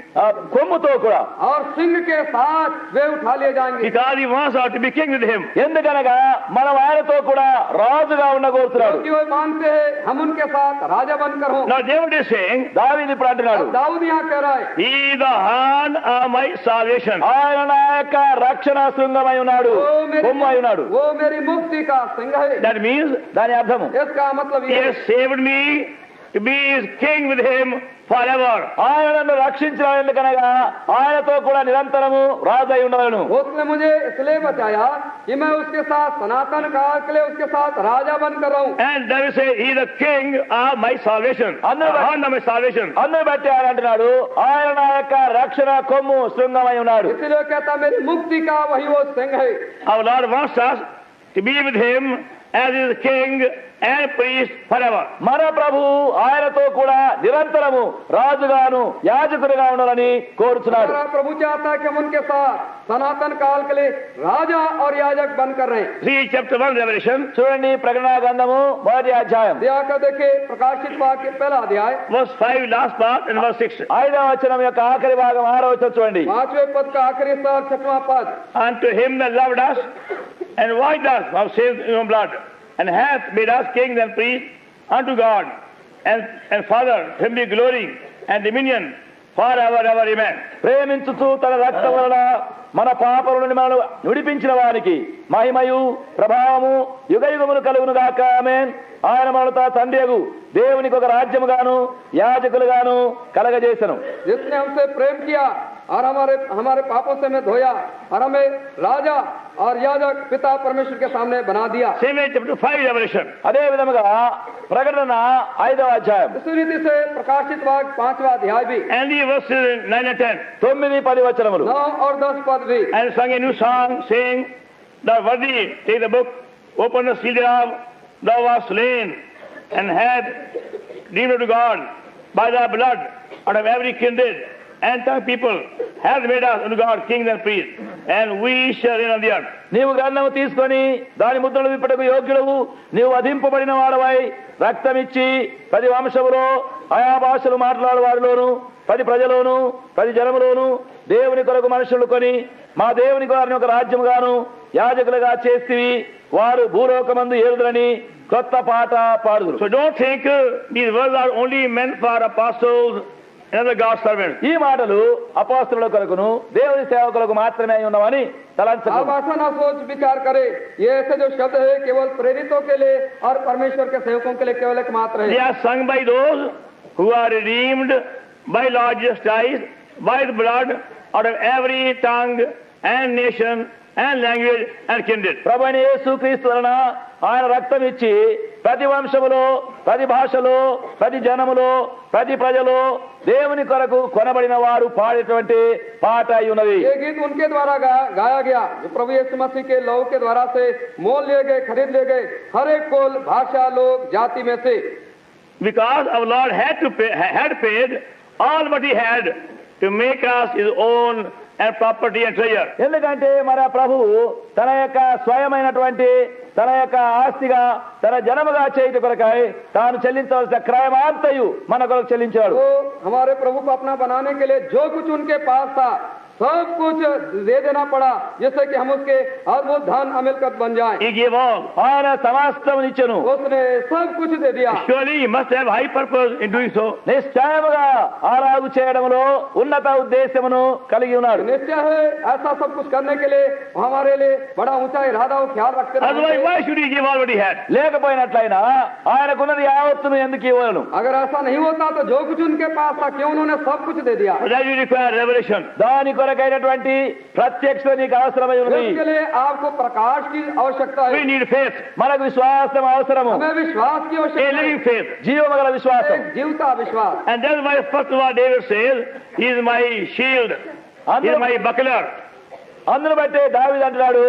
కొమ్ముతో కూడా, और सिंह के साथ वे उठा ले जाएंगे। Because he wants us to be king with him. ఎందుకనగా మనం ఆయనతో కూడా రాజుగా ఉండగోరుతున్నాడు. क्योंकि वो मानते हैं हम उनके साथ राजा बनकर हों। Now David is saying, దావీదు ఇప్పుడు అంటున్నాడు, दाऊद यहाँ कह रहा है, he is the horn of my salvation. ఆయన నా యొక్క రక్షణ శృంగమై ఉన్నాడు, కొమ్ము అయి ఉన్నాడు. वो मेरी मुक्ति का सिंह है। That means దాని అర్థము इसका मतलब he ये है, has saved me to be his king with him forever. ఆయన నన్ను రక్షించిన ఎందుకనగా ఆయనతో కూడా నిరంతరము రాజు అయి ఉండవలను. उसने मुझे इसलिए बचाया कि मैं उसके साथ सनातन काल के लिए उसके साथ राजा बनकर रहूं. And David says, he is the king of my salvation. Horn of my salvation. అందును బట్టి ఆయన అంటున్నాడు, ఆయన నా యొక్క రక్షణ కొమ్ము శృంగమై ఉన్నాడు. इसलिए कहता मेरी मुक्ति का वही वो सिंह है. Our Lord wants us to be with him as his king and priest forever. మన ప్రభు ఆయనతో కూడా నిరంతరము రాజుగాను యాజకుడిగా ఉండాలని కోరుచున్నాడు. हमारा प्रभु चाहता है कि हम उनके साथ सनातन काल के लिए राजा और याजक बनकर रहें. See chapter 1 Revelation, చూడండి ప్రకటన గ్రంథము 1వ అధ్యాయం दिखाकर देखे प्रकाशित वाक्य पहला अध्याय verse 5 last part and verse 6. 5వ వచనం యొక్క ఆఖరి భాగం 6వ వచనం చూడండి. 5वें पद का आखिरी स्वर 6वां पद. Unto him that loved us and washed us of sins in his blood, and hath made us kings and priests unto God and Father, him be glory and dominion forever ever, amen. ప్రేమించుతూ తన రక్తం వలన మన పాపల నుండి మనల్ని విడిపించిన వారికి మహిమయు ప్రభావము యుగయుగములు కలుగును గాక, ఆమేన్. ఆయన మనల్ని తన తండ్రియగు దేవునికి ఒక రాజ్యముగాను యాజకులుగాను కలగజేసెను. जिसने हमसे प्रेम किया और हमारे पापों से हमें धोया और हमें राजा और याजक पिता परमेश्वर के सामने बना दिया. Same way chapter 5 Revelation. అదే విధముగా ప్రకటన 5వ అధ్యాయం इसी रीति से प्रकाशित वाक्य 5वां अध्याय भी And the verses 9 and 10. 9-10 వచనములు. 9 और 10 पद भी. And sung a new song, saying, Thou worthy, take the book, open the seal thereof, thou wast slain, and had redeemed unto God by thy blood out of every kindred and tongue people, hath made us unto God kings and priests, and we shall reign on the earth. నీవు గ్రంథము తీసుకొని దాని ముద్రలు విప్పటకు యోగ్యుడవు, నీవు వధింపబడిన వాడవై రక్తమిచ్చి 10 వంశములో ఆయా భాషలు మాట్లాడే వారిలోను 10 ప్రజలోను 10 జనములోను దేవుని కొరకు మనుషులు కొని మా దేవుని వారిని ఒక రాజ్యముగాను యాజకులుగా చేస్తివి, వారు భూలోకమందు ఏలుదురని కొత్త పాట పాడుదురు. So don't think these words are only meant for apostles and other God's servants. ఈ మాటలు అపోస్తలుల కొరకును దేవుని సేవకులకు మాత్రమే అయి ఉన్నవని తలంచకు. आप ऐसा ना सोच विचार करे ये ऐसे जो शब्द है केवल प्रेरितों के लिए और परमेश्वर के सेवकों के लिए केवल एक मात्र They है. are sung by those who are redeemed by Lord Jesus Christ, by the blood out of every tongue and nation and language and kindred. ప్రభువైన యేసుక్రీస్తు వలన ఆయన రక్తం ఇచ్చి 10 వంశములో 10 భాషలో 10 జనములో 10 ప్రజలు దేవుని కొరకు కొనబడిన వారు పాడేటువంటి పాట అయి ఉన్నది. ये गीत उनके द्वारा गाया गया जो प्रभु यीशु मसीह के लहू के द्वारा से मोल लिए गए, खरीद लिए गए, हर एक कुल भाषा लोग जाति में से. Because our Lord had paid all what he had to make us his own and property and treasure. ఎందుకంటే మన ప్రభు తన యొక్క స్వయమైనటువంటి తన యొక్క ఆస్తిగా తన జనముగా చేయుట కొరకై తాను చెల్లించవలసిన క్రయమాంతయు మన కొరకు చెల్లించాడు. तो हमारे प्रभु को अपना बनाने के लिए जो कुछ उनके पास था सब कुछ दे देना पड़ा जिससे कि हम उसके अद्भुत धन अमिलकत बन जाएं. He gave all. ఆయన సమస్తమునిచ్చెను. उसने सब कुछ दे दिया. Surely he must have high purpose in doing so. నిశ్చయముగా ఆరాధన చేయడంలో ఉన్నత ఉద్దేశమును కలిగి ఉన్నాడు. निश्चय है ऐसा सब कुछ करने के लिए हमारे लिए बड़ा ऊंचा इरादा और ख्याल रखते Otherwise, हैं. why should he give all what he had? లేకపోయినట్లయినా ఆయనకున్నది యావత్తును ఎందుకు ఇవ్వను? अगर ऐसा नहीं होता तो जो कुछ उनके पास था क्यों उन्होंने सब कुछ दे दिया. But that you require revelation. దాని కొరకైనటువంటి ప్రత్యక్షత నీకు అవసరమై ఉన్నది. इसके लिए आपको प्रकाश की आवश्यकता We है. need faith, మనకు విశ్వాసం అవసరము, हमें विश्वास की a आवश्यकता living है. faith. జీవమగల విశ్వాసం. एक जीवता विश्वास. And that's why first of all David says, he is my shield, he is my buckler. అందును బట్టే దావీదు అంటున్నాడు,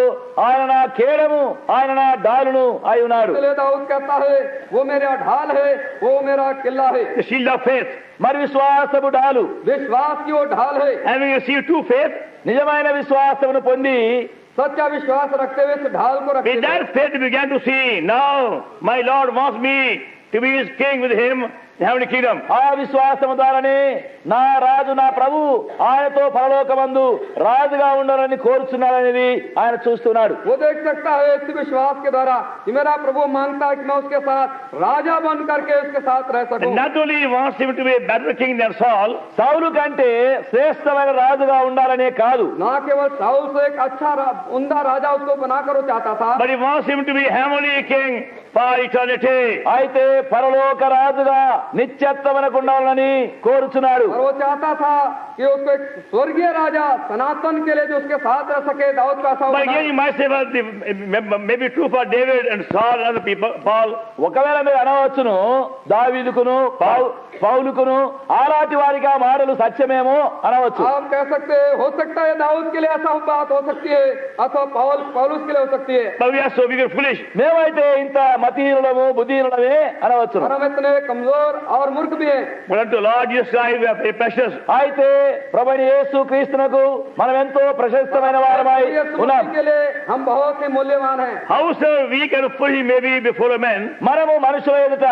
ఆయన నా కేడము, ఆయన నా డాలును అయి ఉన్నాడు. इसलिए दाऊद कहता है वो मेरा ढाल है, वो मेरा किला है. The shield of faith. మరి విశ్వాసము డాలు. विश्वास की वो ढाल है. And we receive true faith. నిజమైన విశ్వాసమును పొంది सच्चा विश्वास रखते हुए इस ढाल को रखते With हुए that faith we began to see, now my Lord wants me to be his king with him in the heavenly kingdom. ఆ విశ్వాసము ద్వారానే నా రాజు నా ప్రభు ఆయనతో పరలోకమందు రాజుగా ఉండాలని కోరుచున్నాడనేది ఆయన చూస్తున్నాడు. वो देख सकता है इस विश्वास के द्वारा कि मेरा प्रभु मांगता है कि मैं उसके साथ राजा बन करके उसके साथ रह And सकूं. not only he wants him to be a better king than Saul, సౌలు కంటే శ్రేష్టమైన రాజుగా ఉండాలనే కాదు, ना केवल साउल से एक अच्छा उम्दा राजा उसको बनाकर वो चाहता था, but he wants him to be heavenly king for eternity. అయితే పరలోక రాజుగా నిత్యత్వమునకు ఉండాలని కోరుచున్నాడు. और वो चाहता था कि उसको एक स्वर्गीय राजा सनातन के लिए जो उसके साथ रह सके। दाऊद का ऐसा But होना। again, you might say, well, maybe true for David and Saul and other people, Paul. ఒకవేళ మీరు అనవచ్చును, దావీదుకును పౌలుకును అలాంటి వారికి ఆ మాటలు సత్యమేమో అనవచ్చు. आप कह सकते हैं, हो सकता है दाऊद के लिए ऐसा बात हो सकती है, अथवा पौलुस के लिए हो सकती है। But we are so big and foolish. మేమైతే ఇంత మతీనులము బుద్ధిహీనులమే అనవచ్చును. और हम इतने कमजोर और मूर्ख भी हैं। But unto Lord Jesus Christ we are very precious. అయితే ప్రభువైన యేసు క్రీస్తునకు మనం ఎంతో ప్రశస్తమైన వారమై ఉన్నాం. के लिए हम बहुत ही मूल्यवान हैं। Howsoever weak and foolish may be before a man, మనము మనుషుల ఎదుట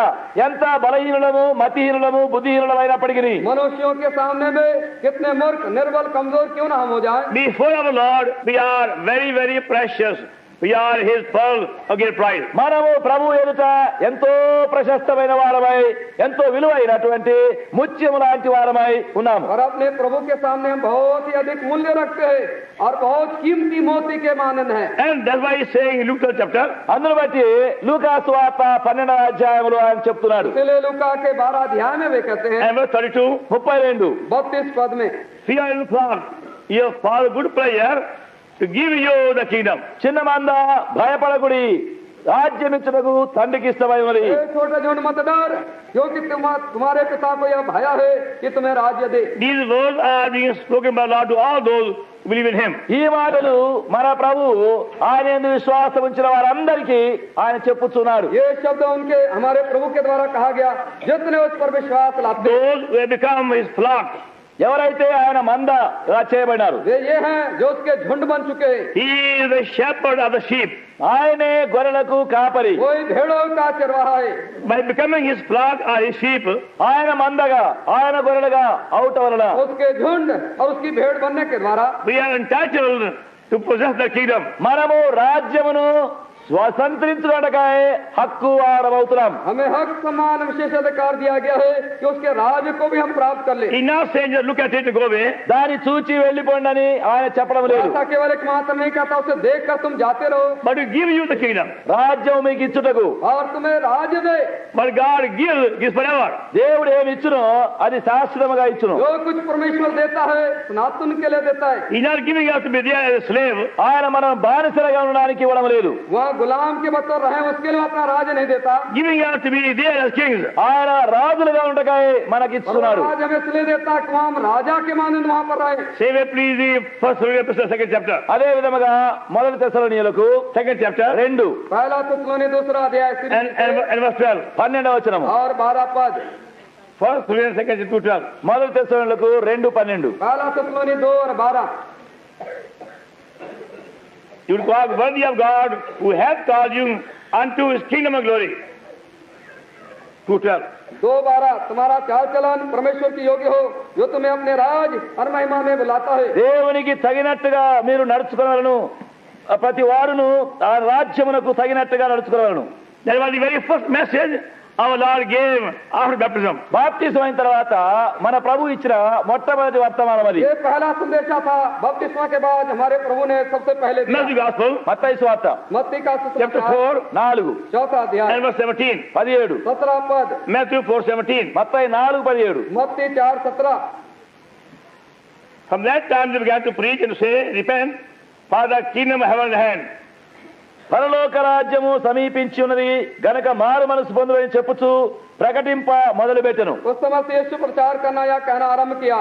ఎంత బలహీనులము మతిహీనులము బుద్ధిహీనులమైనప్పటికీ मनुष्यों के सामने में कितने मूर्ख निर्बल कमजोर क्यों ना हम हो जाएं, before our Lord we are very, very precious. We are His pearl against price. మనము ప్రభు ఎదుట ఎంతో ప్రశస్తమైన వారమై ఎంతో విలువైనటువంటి ముత్యము లాంటి వారమై ఉన్నాము. और अपने प्रभु के सामने हम बहुत ही अधिक मूल्य रखते हैं और बहुत कीमती मोती के मानन हैं। And that's why He's saying in Luke 12 chapter, అందును బట్టి లూకా సువార్త 12వ అధ్యాయములో ఆయన చెప్తున్నాడు. इसलिए लूका के 12 अध्याय में वे कहते हैं, and verse 32, 32 32 पद में, fear and flock, your Father good pleasure to give you the kingdom. చిన్న మంద భయపడకుడి, రాజ్యమిచ్చుటకు తండ్రికి ఇష్టమై ఉన్నది. ए छोटे झुंड मत डर, क्योंकि तुम्हारे पिता को यह भया है कि तुम्हें राज्य दे। These words are being spoken by Lord to all those who believe in Him. ఈ మాటలు మన ప్రభు ఆయన యందు విశ్వాసం ఉంచిన వారందరికీ ఆయన చెప్పుచున్నాడు. ये शब्द उनके हमारे प्रभु के द्वारा कहा गया, जितने उस पर विश्वास लाते हैं। Those who have become His flock. ఎవరైతే ఆయన మందగా చేయబడినారు, वे ये हैं जो उसके झुंड बन चुके हैं। He is the shepherd of the sheep. ఆయనే గొర్రెలకు కాపరి. कोई भेड़ों का चरवाहा है। By becoming His flock or His sheep, ఆయన మందగా ఆయన గొర్రెలుగా అవుట వలన उसके झुंड और उसकी भेड़ बनने के द्वारा we are entitled to possess the kingdom. మనము రాజ్యమును స్వతంత్రించుటకై హక్కు వారమవుతున్నాం. हमें हक समान विशेष अधिकार दिया गया है कि उसके राज को भी हम प्राप्त कर ले। He's not saying just look at it and go away. దాన్ని చూచి వెళ్ళిపోండి అని ఆయన చెప్పడం లేదు. ऐसा केवल एक मात्र नहीं कहता, उसे देखकर तुम जाते रहो But He give you the kingdom. రాజ్యం మీకు ఇచ్చుటకు और तुम्हें राज्य दे। But God gives forever. దేవుడు ఏమి ఇచ్చునో అది శాశ్వతముగా ఇచ్చును. जो कुछ परमेश्वर देता है सनातन के लिए देता है। He's not giving us to be there as a slave. ఆయన మనం బానిసలుగా ఉండడానికి ఇవ్వడం లేదు. वह गुलाम के बतौर रहे उसके लिए अपना राज नहीं देता। Giving us to be there as kings. ఆయన రాజులుగా ఉండటకై మనకి और ఇస్తున్నాడు. राज हमें इसलिए देता है कि हम राजा के मानंद वहां पर रहे। Save it, please, the first epistle, second chapter. అదే విధముగా మొదటి తెస్సలోనియులకు Second chapter 2 पहला तुस्सलोनी दूसरा अध्याय and verse 12. 12వ వచనము. और 12 पद। First Corinthians, second chapter 12. మొదటి తెస్సలోనియులకు 2:12. पहला तुस्सलोनी 2 और 12। You will call worthy of God who hath called you unto His kingdom of glory. 2:12. 2:12 तुम्हारा चाल चलन परमेश्वर की योग्य हो, जो तुम्हें अपने राज और महिमा में बुलाता है। దేవునికి తగినట్టుగా మీరు నడుచుకోవాలను, ప్రతి వారును ఆ రాజ్యమునకు తగినట్టుగా నడుచుకోవాలను. That was the very first message our Lord gave after baptism. బాప్తిసం అయిన తర్వాత మన ప్రభు ఇచ్చిన మొట్టమొదటి వర్తమానం అది. ये पहला संदेशा था बपतिस्मा के बाद हमारे प्रभु ने सबसे पहले दिया। Matthew Gospel, మత్తయి సువార్త मत्ती का chapter सुसमाचार 4 4 चौथा अध्याय and verse 17. 17. 17 पद। Matthew 4:17. మత్తయి 4:17. मत्ती 4:17। From that time they began to preach and to say, repent, for the kingdom of heaven is at hand. పరలోక రాజ్యము సమీపించి ఉన్నది గనక మారు మనసు పొందువని చెప్పుచు ప్రకటింప మొదలుపెట్టెను. उस समय से यीशु प्रचार करना या कहना आरंभ किया,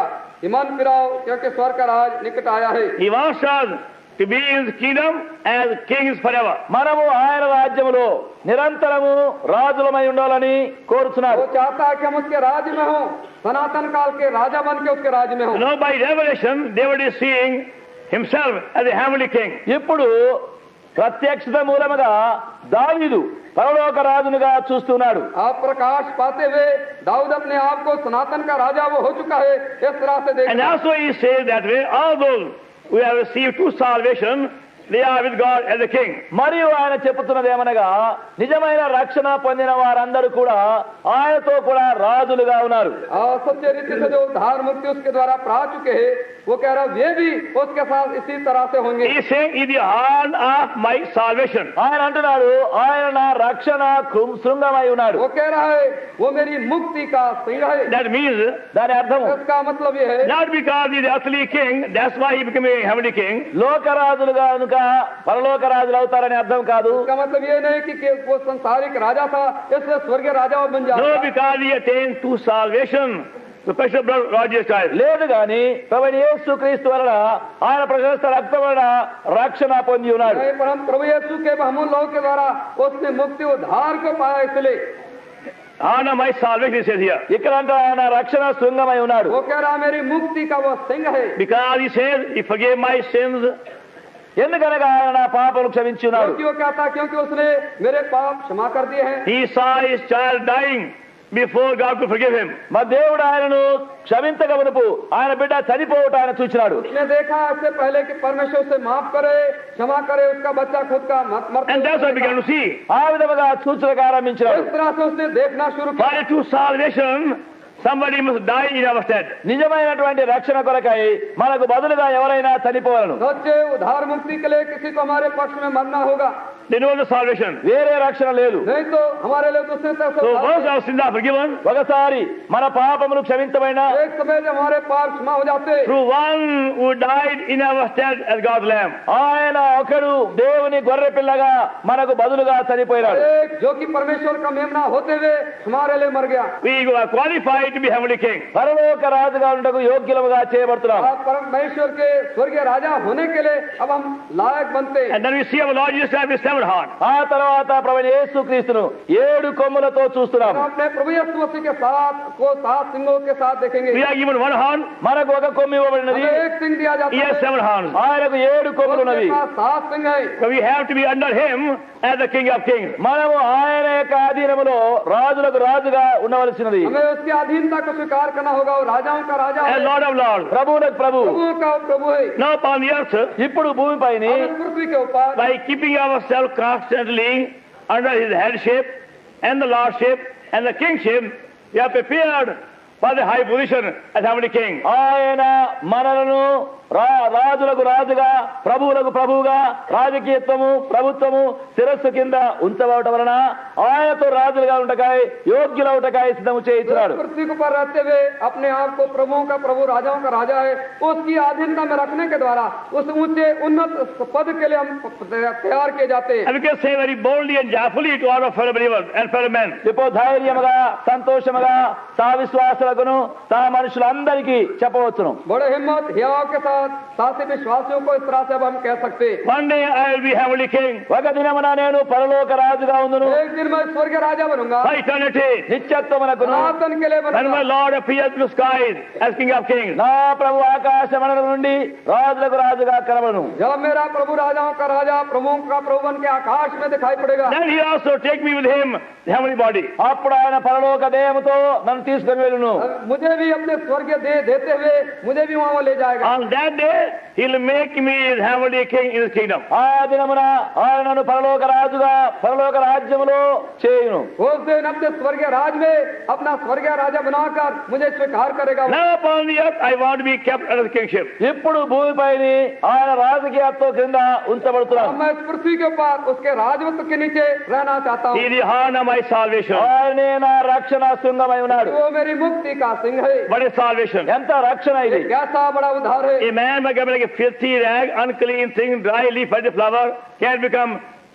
ईमान फिराओ क्योंकि स्वर्ग का राज निकट आया है। He wants us to be in His kingdom as kings forever. మనము ఆయన రాజ్యములో నిరంతరము రాజులమై ఉండాలని కోరుచున్నారు. वो चाहता है कि हम उसके राज्य में हों, सनातन काल के राजा बन के उसके राज्य में हों। You know, by revelation, David is seeing himself as a heavenly king. ఇప్పుడు ప్రత్యక్షత మూలముగా దావీదు పరలోక రాజునుగా చూస్తున్నాడు. आप प्रकाश पाते हुए दाऊद अपने आप को सनातन का राजा वो हो चुका है, इस तरह से And देखना। also he says that way, all those who have received true salvation they are with God as a king. మరియు ఆయన చెప్పుతున్నది ఏమనగా నిజమైన రక్షణ పొందిన వారందరూ కూడా ఆయనతో కూడా రాజులుగా ఉన్నారు. सच्चे रीति से जो उद्धार मुक्ति उसके द्वारा पा चुके हैं, वो कह रहा वे भी उसके साथ इसी तरह से होंगे. He is saying, "Is the horn of my salvation." ఆయన అంటున్నాడు ఆయన నా రక్షణ శృంగమై ఉన్నాడు. वो कह रहा है वो मेरी मुक्ति का सिंह है. That means దాని అర్థం इसका मतलब ये है not because he is the earthly king, that's why he became a heavenly king. లోకరాజులుగా కనుక పరలోక రాజులు అవుతారని అర్థం కాదు. इसका मतलब ये नहीं कि वो संसारिक राजा था इसलिए स्वर्गीय राजा बन No, जाता. because he attained to salvation. The precious blood of Lord Jesus Christ. లేదు గాని ప్రభువైన యేసుక్రీస్తు వలన ఆయన ప్రశస్త రక్తం వలన రక్షణ పొంది ఉన్నాడు. नहीं, पर हम प्रभु यीशु के हम उन लोगों के द्वारा उसने मुक्ति उद्धार को पाया. इसलिए Honor my salvation, he says here. ఇక్కడ అంటే ఆయన రక్షణ శృంగమై ఉన్నాడు. वो कह रहा मेरी मुक्ति का वो सिंह है. Because he says, he forgave my sins. ఎందుకనగా ఆయన నా పాపను క్షమించి ఉన్నాడు. क्योंकि वो कहता क्योंकि उसने मेरे पाप क्षमा कर दिए हैं. He saw his child dying before God could forgive him. మా దేవుడు ఆయనను క్షమించక మునుపు ఆయన బిడ్డ చనిపోవట ఆయన చూచినాడు. उसने देखा इससे पहले कि परमेश्वर उसे माफ करे, क्षमा करे, उसका बच्चा खुद का And that's what I began to see. ఆ విధముగా చూచక ఆరంభించినాడు. इस तरह से उसने देखना शुरू किया. For true salvation, somebody must die in our stead. నిజమైనటువంటి రక్షణ కొరకై మనకు బదులుగా ఎవరైనా చనిపోవాలను. सच्चे उद्धार मुक्ति के लिए किसी को हमारे पक्ष में मरना होगा. They know the salvation. వేరే రక్షణ లేదు. नहीं तो हमारे लिए दूसरी तरफ So से once our sins are forgiven, ఒకసారి మన పాపములు క్షమించబడిన एक समय जब हमारे पाप क्षमा हो जाते, through one who died in our stead as God's lamb. ఆయన ఒకడు దేవుని గొర్రె పిల్లగా మనకు బదులుగా చనిపోయినాడు. एक जो कि परमेश्वर का मेमना होते हुए हमारे लिए मर गया. We are qualified to be heavenly king. పరలోక రాజుగా ఉండకు యోగ్యులుగా చేయబడుతున్నాం. आप परमेश्वर के स्वर्गीय राजा होने के लिए अब हम लायक बनते हैं. And then we see our Lord Jesus Christ with seven horns. ఆ తర్వాత ప్రభువైన యేసుక్రీస్తును 7 కొమ్ములతో చూస్తున్నాం. हम अपने प्रभु यीशु मसीह के साथ को 7 सिंगों के साथ देखेंगे. We are given one horn, మనకు ఒక కొమ్ము ఇవ్వబడినది. हमें एक सिंह दिया जाता he has है. seven horns. ఆయనకు 7 కొమ్ములు ఉన్నవి. उसके पास 7 सिंह है. So we have to be under him as the king of kings. మనము ఆయన యొక్క అధీనములో రాజులకు రాజుగా ఉండవలసినది. हमें उसकी अधीनता को स्वीकार करना होगा. वो राजाओं का राजा है, As Lord of lords. ప్రభువులకు ప్రభు. प्रभु का प्रभु है. Now upon the earth, ఇప్పుడు భూమిపైని हम इस पृथ्वी के ऊपर by keeping ourselves constantly under his headship and the lordship and the kingship, we are prepared for the high position as heavenly king. ఆయన మనలను రాజులకు రాజుగా ప్రభువులకు ప్రభువుగా రాజకీయత్వము ప్రభుత్వము శిరస్సు కింద ఉంచబడటం వలన ఆయనతో రాజులుగా ఉండకాయ యోగ్యులవుటకాయ సిద్ధము చేయించున్నాడు. पृथ्वी के ऊपर रहते हुए अपने आप को प्रभुओं का प्रभु राजाओं का राजा है उसकी अधीनता में रखने के द्वारा उस ऊंचे उन्नत पद के लिए हम तैयार किए जाते हैं. And we can say very boldly and joyfully to all our fellow believers and fellow men, ఇప్పుడు ధైర్యముగా సంతోషముగా సహ విశ్వాసులకును సహ మనుషులందరికీ చెప్పవచ్చును. बड़े हिम्मत हियाव के साथ साथी विश्वासियों को इस तरह से अब हम कह सकते हैं. one day I will be heavenly king ఒక దినమున నేను పరలోక రాజుగా ఉందును. एक दिन मैं स्वर्गीय राजा बनूंगा. for eternity. నిత్యత్వమునకును सनातन के लिए When बनूंगा. my Lord appears in the skies as king of kings. నా ప్రభు ఆకాశమండల నుండి రాజులకు రాజుగా కనబడును. जब मेरा प्रभु राजाओं का राजा प्रभुओं का प्रभु बन के आकाश में दिखाई पड़ेगा, Then he also take me with him, the heavenly body. అప్పుడు ఆయన పరలోక దేహముతో నన్ను తీసుకుని వెళ్ళును. मुझे भी अपने स्वर्गीय देह देते हुए मुझे भी वहां ले जाएगा. On that day, he'll make me his heavenly king in his kingdom. ఆ దినమున ఆయనను పరలోక రాజుగా పరలోక రాజ్యములో చేయును. उस दिन अपने स्वर्गीय राज में अपना स्वर्गीय राजा बनाकर मुझे स्वीकार करेगा. Now upon the earth, I want to be kept under the kingship. ఇప్పుడు భూమిపైని ఆయన రాజకీయత్వం క్రింద ఉంచబడుతున్నాను. अब मैं इस पृथ्वी के ऊपर उसके राजवत्व के नीचे रहना चाहता He हूँ. is the horn of my salvation. ఆయనే నా రక్షణ శృంగమై ఉన్నాడు. वो मेरी मुक्ति का सिंह है. What is salvation? ఎంత రక్షణ ఇది! ये कैसा बड़ा उद्धार है. A man may become like a filthy rag, unclean thing, dry leaf as a flower, can become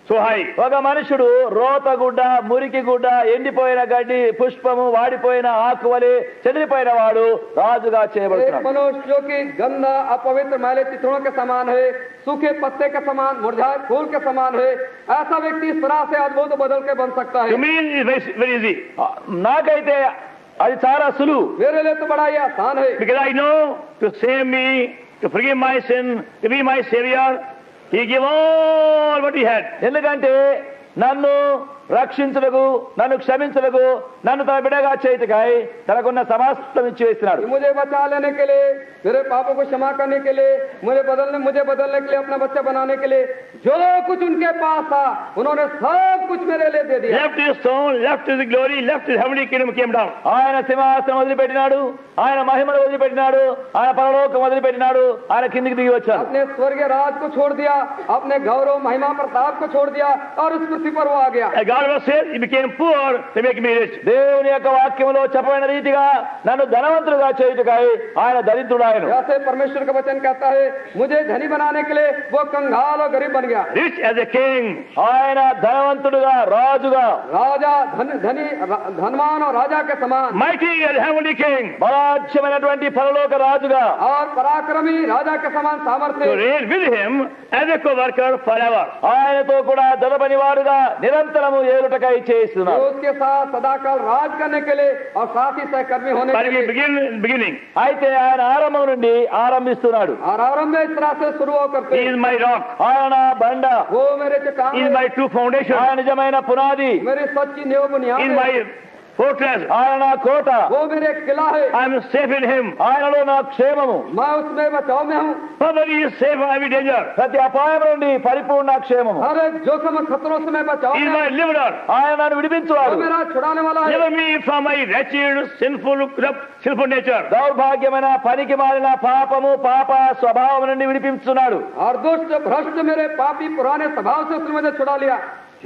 so high. ఒక మనుషుడు రోతగుడ్డ మురికి గుడ్డ ఎండిపోయిన గడ్డి పుష్పము వాడిపోయిన ఆకువలి చెదిరిపోయిన వాడు రాజుగా एक చేయబడుతున్నాడు. मनुष्य जो कि गंदा अपवित्र मैले चित्रों के समान है, सूखे पत्ते के समान, मुरझाए फूल के समान है, ऐसा व्यक्ति इस तरह से अद्भुत बदल के बन सकता To है. me, it's very easy. నాకైతే అది చాలా సులువు. मेरे लिए तो बड़ा ही आसान है. Because I know to save me, to forgive my sin, to be my savior, he gave all what he had. ఎందుకంటే నన్ను రక్షించుటకు, నన్ను క్షమించుటకు, నన్ను తన బిడ్డగా చేయుటకై తనకున్న సమస్తం ఇచ్చి వేసినాడు. मुझे बचा लेने के लिए, मेरे पापों को क्षमा करने के लिए, मुझे बदलने के लिए, अपना बच्चा बनाने के लिए, जो कुछ उनके पास था उन्होंने सब कुछ मेरे लिए दे दिया. Left his throne, left his glory, left his heavenly kingdom, came down. ఆయన సింహాసనం వదిలిపెట్టినాడు, ఆయన మహిమను వదిలిపెట్టినాడు, ఆయన పరలోకం వదిలిపెట్టినాడు, ఆయన కిందికి దిగి వచ్చాడు. अपने स्वर्गीय राज को छोड़ दिया, अपने गौरव महिमा प्रताप को छोड़ दिया और उस पृथ्वी पर वो आ गया. And God was said, he became poor to make me rich. దేవుని యొక్క వాక్యములో చెప్పబడిన రీతిగా నన్ను ధనవంతుడుగా చేయుటకై ఆయన దరిద్రుడాయను. जैसे परमेश्वर का वचन कहता है, मुझे धनी बनाने के लिए वो कंगाल और गरीब बन गया. Rich as a king. ఆయన ధనవంతుడుగా, రాజుగా, राजा धनी धनवान और राजा के समान, Mighty as a heavenly king. బలాఢ్యమైనటువంటి పరలోక రాజుగా और पराक्रमी राजा के समान To सामर्थ्य, reign with him as a co-worker forever. ఆయనతో కూడా దొరపనివాడుగా నిరంతరము ఏలుటకై जो చేస్తున్నాడు. उसके साथ सदाकाल राज करने के लिए और साथ ही सहकर्मी होने But के we लिए. begin in the beginning. అయితే ఆయన ఆరంభం నుండి ఆరంభిస్తున్నాడు. और आरंभ में इस तरह से शुरू होकर He is my rock. ఆయన నా బండ, वो मेरे चट्टान He is my true foundation. ఆయన నిజమైన పునాది, मेरी सच्ची नेव बुनियाद He is है, my fortress. ఆయన నా కోట, वो मेरे किला है, I am safe in him. ఆయనలో నా క్షేమము, मैं उसमें बचाव में हूँ, Nobody is safe from every danger. ప్రతి అపాయం నుండి పరిపూర్ణ క్షేమము. हर एक जोखिम खतरों से मैं बचाव He is में my हूँ, deliverer. ఆయన నన్ను वो విడిపించువాడు. मेरा छुड़ाने वाला है. Deliver me from my wretched, sinful, corrupt, sinful nature. దౌర్భాగ్యమైన పనికి మారిన పాపము, పాప స్వభావం నుండి విడిపించున్నాడు. और दुष्ट भ्रष्ट मेरे पापी पुराने स्वभाव से उसने मुझे छुड़ा लिया,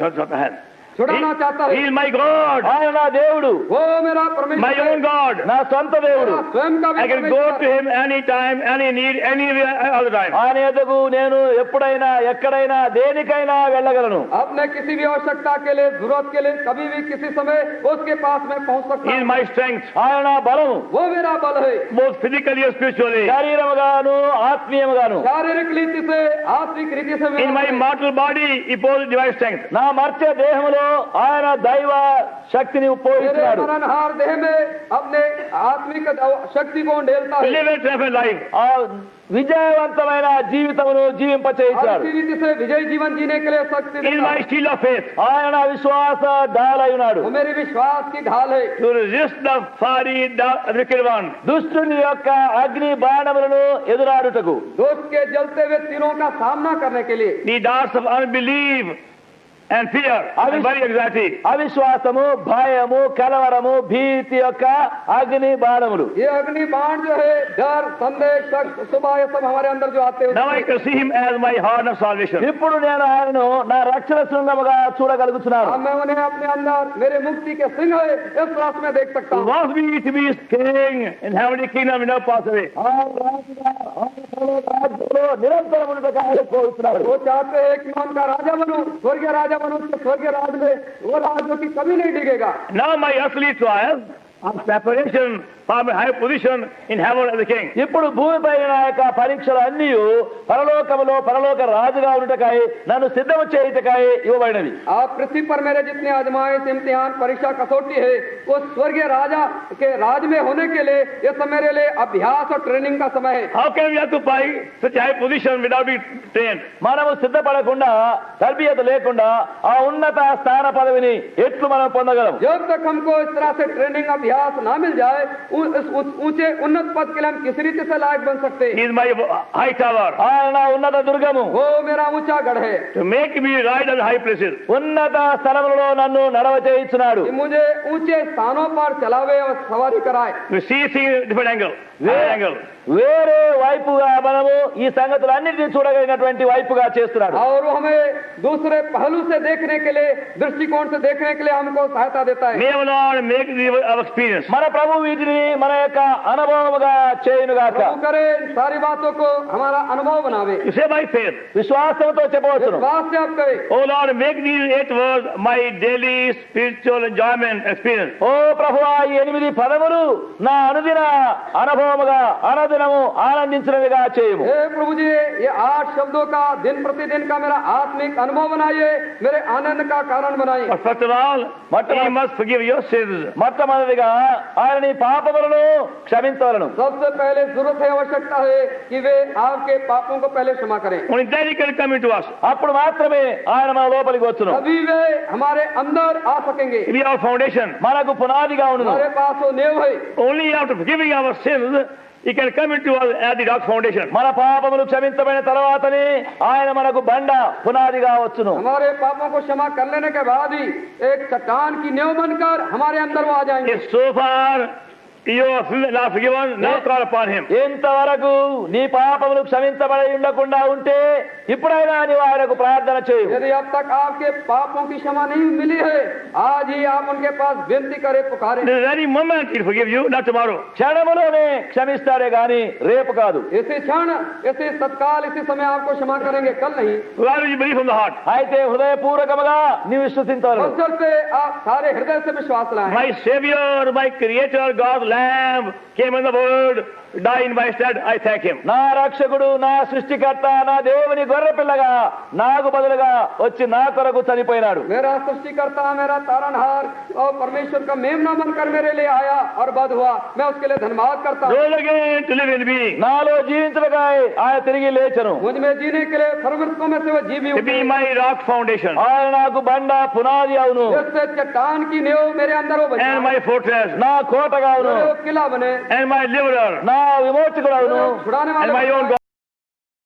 Just what I had. छुड़ाना चाहता He है. is my God. ఆయన నా దేవుడు, वो मेरा My परमेश्वर own है, God. నా సొంత దేవుడు. मेरा स्वयं का भी I can go to परमेश्वर. him anytime, any need, anywhere, all the time. ఆయన ఎదుగు నేను ఎప్పుడైనా, ఎక్కడైనా, దేనికైనా వెళ్ళగలను. अपने किसी भी आवश्यकता के लिए, जरूरत के लिए, कभी भी किसी समय उसके पास मैं पहुंच सकता He is हूँ. my strength, ఆయన నా బలము, वो मेरा बल है, both physically and spiritually. శరీరముగాను ఆత్మీయముగాను. शारीरिक रीति से, आत्मिक रीति से In मेरा my बल है. mortal body, he possesses divine strength. నా మర్త్య దేహములో ఆయన దైవ శక్తిని मेरे ఉపయోగిస్తున్నాడు. मरणहार देह में अपने आत्मिक शक्ति को ढेलता है, Live a triumphant life. ఆ విజయవంతమైన జీవితమును और జీవింపచేయించాడు. इसी रीति से विजयी जीवन जीने के लिए शक्ति He is देता my है. shield of faith. ఆయన నా విశ్వాస డాలై ఉన్నాడు. वो मेरी विश्वास की ढाल है, To resist the fiery wicked one. దుష్టుని యొక్క అగ్ని బాణములను ఎదురాడుటకు, दोष के जलते हुए तीरों का सामना करने के लिए, The darts of unbelief and fear and very anxiety. అవిశ్వాసము, భయము, కలవరము, భీతి యొక్క అగ్ని బాణములు. ये अग्नि बाण जो है, डर, संदेह, शक, सुबह, ये सब हमारे अंदर जो आते Now I हैं, can see him as my horn of salvation. ఇప్పుడు నేను ఆయనను నా రక్షణ శృంగముగా చూడగలుగుతున్నాను. अब मैं उन्हें अपने अंदर मेरे मुक्ति के सिंह है इस रात में देख सकता He हूँ. wants me to be his king in heavenly kingdom, will not pass away. ఆ రాజుగా, ఆ రాజ్యంలో నిరంతరం ఉండటకు ఆయన కోరుతున్నాడు. वो चाहते हैं कि मैं उनका राजा बनूं, स्वर्गीय राजा बनूं, उसके स्वर्गीय राज में वो राज जो कि कभी नहीं डिगेगा. Now my earthly trials are preparation for my high position in heaven as a king. ఇప్పుడు భూమిపై నా యొక్క పరీక్షలు అన్నీ పరలోకములో పరలోక రాజుగా ఉండటకాయ నన్ను సిద్ధము చేయుటకాయ ఇవ్వబడినవి. आप पृथ्वी पर मेरे जितने आजमाइश, इम्तिहान, परीक्षा, कसौटी है, वो स्वर्गीय राजा के राज में होने के लिए ये सब मेरे लिए अभ्यास और ट्रेनिंग का समय है. How can we occupy such a high position without being trained? మనము సిద్ధపడకుండా, తర్బియత లేకుండా ఆ ఉన్నత స్థాన పదవిని ఎట్లు మనం పొందగలం? जब तक हमको इस तरह से ट्रेनिंग अभ्यास ना मिल जाए, इस ऊंचे उन्नत पद के लिए हम किसी रीति से लायक बन सकते हैं. He is my high tower ఆయన నా ఉన్నత దుర్గము, वो मेरा ऊंचा गढ़ है, to make me ride on high places. ఉన్నత స్థలములలో నన్ను నడవ చేయించున్నాడు. कि मुझे ऊंचे स्थानों पर चलावे और सवारी कराए. To see things in different angle. Angle. వేరే వైపుగా మనము ఈ సంగతులన్నింటినీ చూడగలిగినటువంటి వైపుగా చేస్తున్నాడు. और वो हमें दूसरे पहलू से देखने के लिए, दृष्टिकोण से देखने के लिए हमको सहायता देता है. May our Lord make our experience. మన ప్రభు వీటిని మన యొక్క అనుభవముగా చేయునుగాక. प्रभु करे इन सारी बातों को हमारा अनुभव बनावे. You say by faith. విశ్వాసంతో చెప్పవచ్చును. विश्वास से आप कहे, Oh Lord, make these 8 words my daily spiritual enjoyment experience. ఓ ప్రభువా, ఈ 8 పదములు నా అనుదిన అనుభవముగా అనుదినము ఆనందించినవిగా చేయము. हे प्रभु जी, ये 8 शब्दों का दिन प्रतिदिन का मेरा आत्मिक अनुभव बनाइए, मेरे आनंद का कारण बनाइए. But first of all, He must forgive your sins. మొట్టమొదటిగా ఆయన నీ పాపములను పాపములను క్షమించవలను. सबसे पहले जरूरत है, आवश्यकता है कि वे आपके पापों को पहले क्षमा करें. Only then He can come into us. అప్పుడు మాత్రమే ఆయన మన లోపలికి వచ్చును. तभी वे हमारे अंदर आ सकेंगे. He be our foundation. మనకు పునాదిగా ఉండును. हमारे पास वो नेव है. Only after forgiving our sins, He can come into us as the rock foundation. మన పాపములు క్షమించబడిన తర్వాతనే ఆయన మనకు బండ పునాదిగా వచ్చును. हमारे पापों को क्षमा कर लेने के बाद ही एक चट्टान की नेव बनकर हमारे अंदर वो आ जाएंगे. If so far you are not forgiven, now call upon Him. ఎంతవరకు నీ పాపములు క్షమించబడి ఉండకుండా ఉంటే ఇప్పుడైనా నీవు ఆయనకు ప్రార్థన చేయు. यदि अब तक आपके पापों की क्षमा नहीं मिली है, आज ही आप उनके पास विनती करें, पुकारें. This very moment He'll forgive you, not tomorrow. క్షణములోనే క్షమిస్తాడే గాని రేపు కాదు. इसी क्षण, इसी तत्काल, इसी समय आपको क्षमा करेंगे, कल नहीं. Why do you believe from the heart? అయితే హృదయపూర్వకముగా నీవు విశ్వసించవలను. अवसर से आप सारे हृदय से विश्वास लाएं. My Savior, my Creator, God's Lamb, came in the world, died in my stead. I thank Him. నా రక్షకుడు, నా సృష్టికర్త, నా దేవుని గొర్రె పిల్లగా నాకు బదులుగా వచ్చి నా కొరకు చనిపోయినాడు. मेरा सृष्टिकर्ता, मेरा तारनहार और परमेश्वर का मेमना बनकर मेरे लिए आया और बद हुआ. मैं उसके लिए धन्यवाद करता हूँ. Rose again to live in me. నాలో జీవించడకాయ ఆయన తిరిగి లేచను. मुझ में जीने के लिए सर्वस्व में से वो जीवी To be my rock foundation ఆయన నాకు బండ పునాది అవును. जिससे चट्टान की नेव मेरे अंदर हो and my fortress నా కోటగా అవును. वो किला बने, and my deliverer నా విమోచకుడు అవును. छुड़ाने and my वाले own God.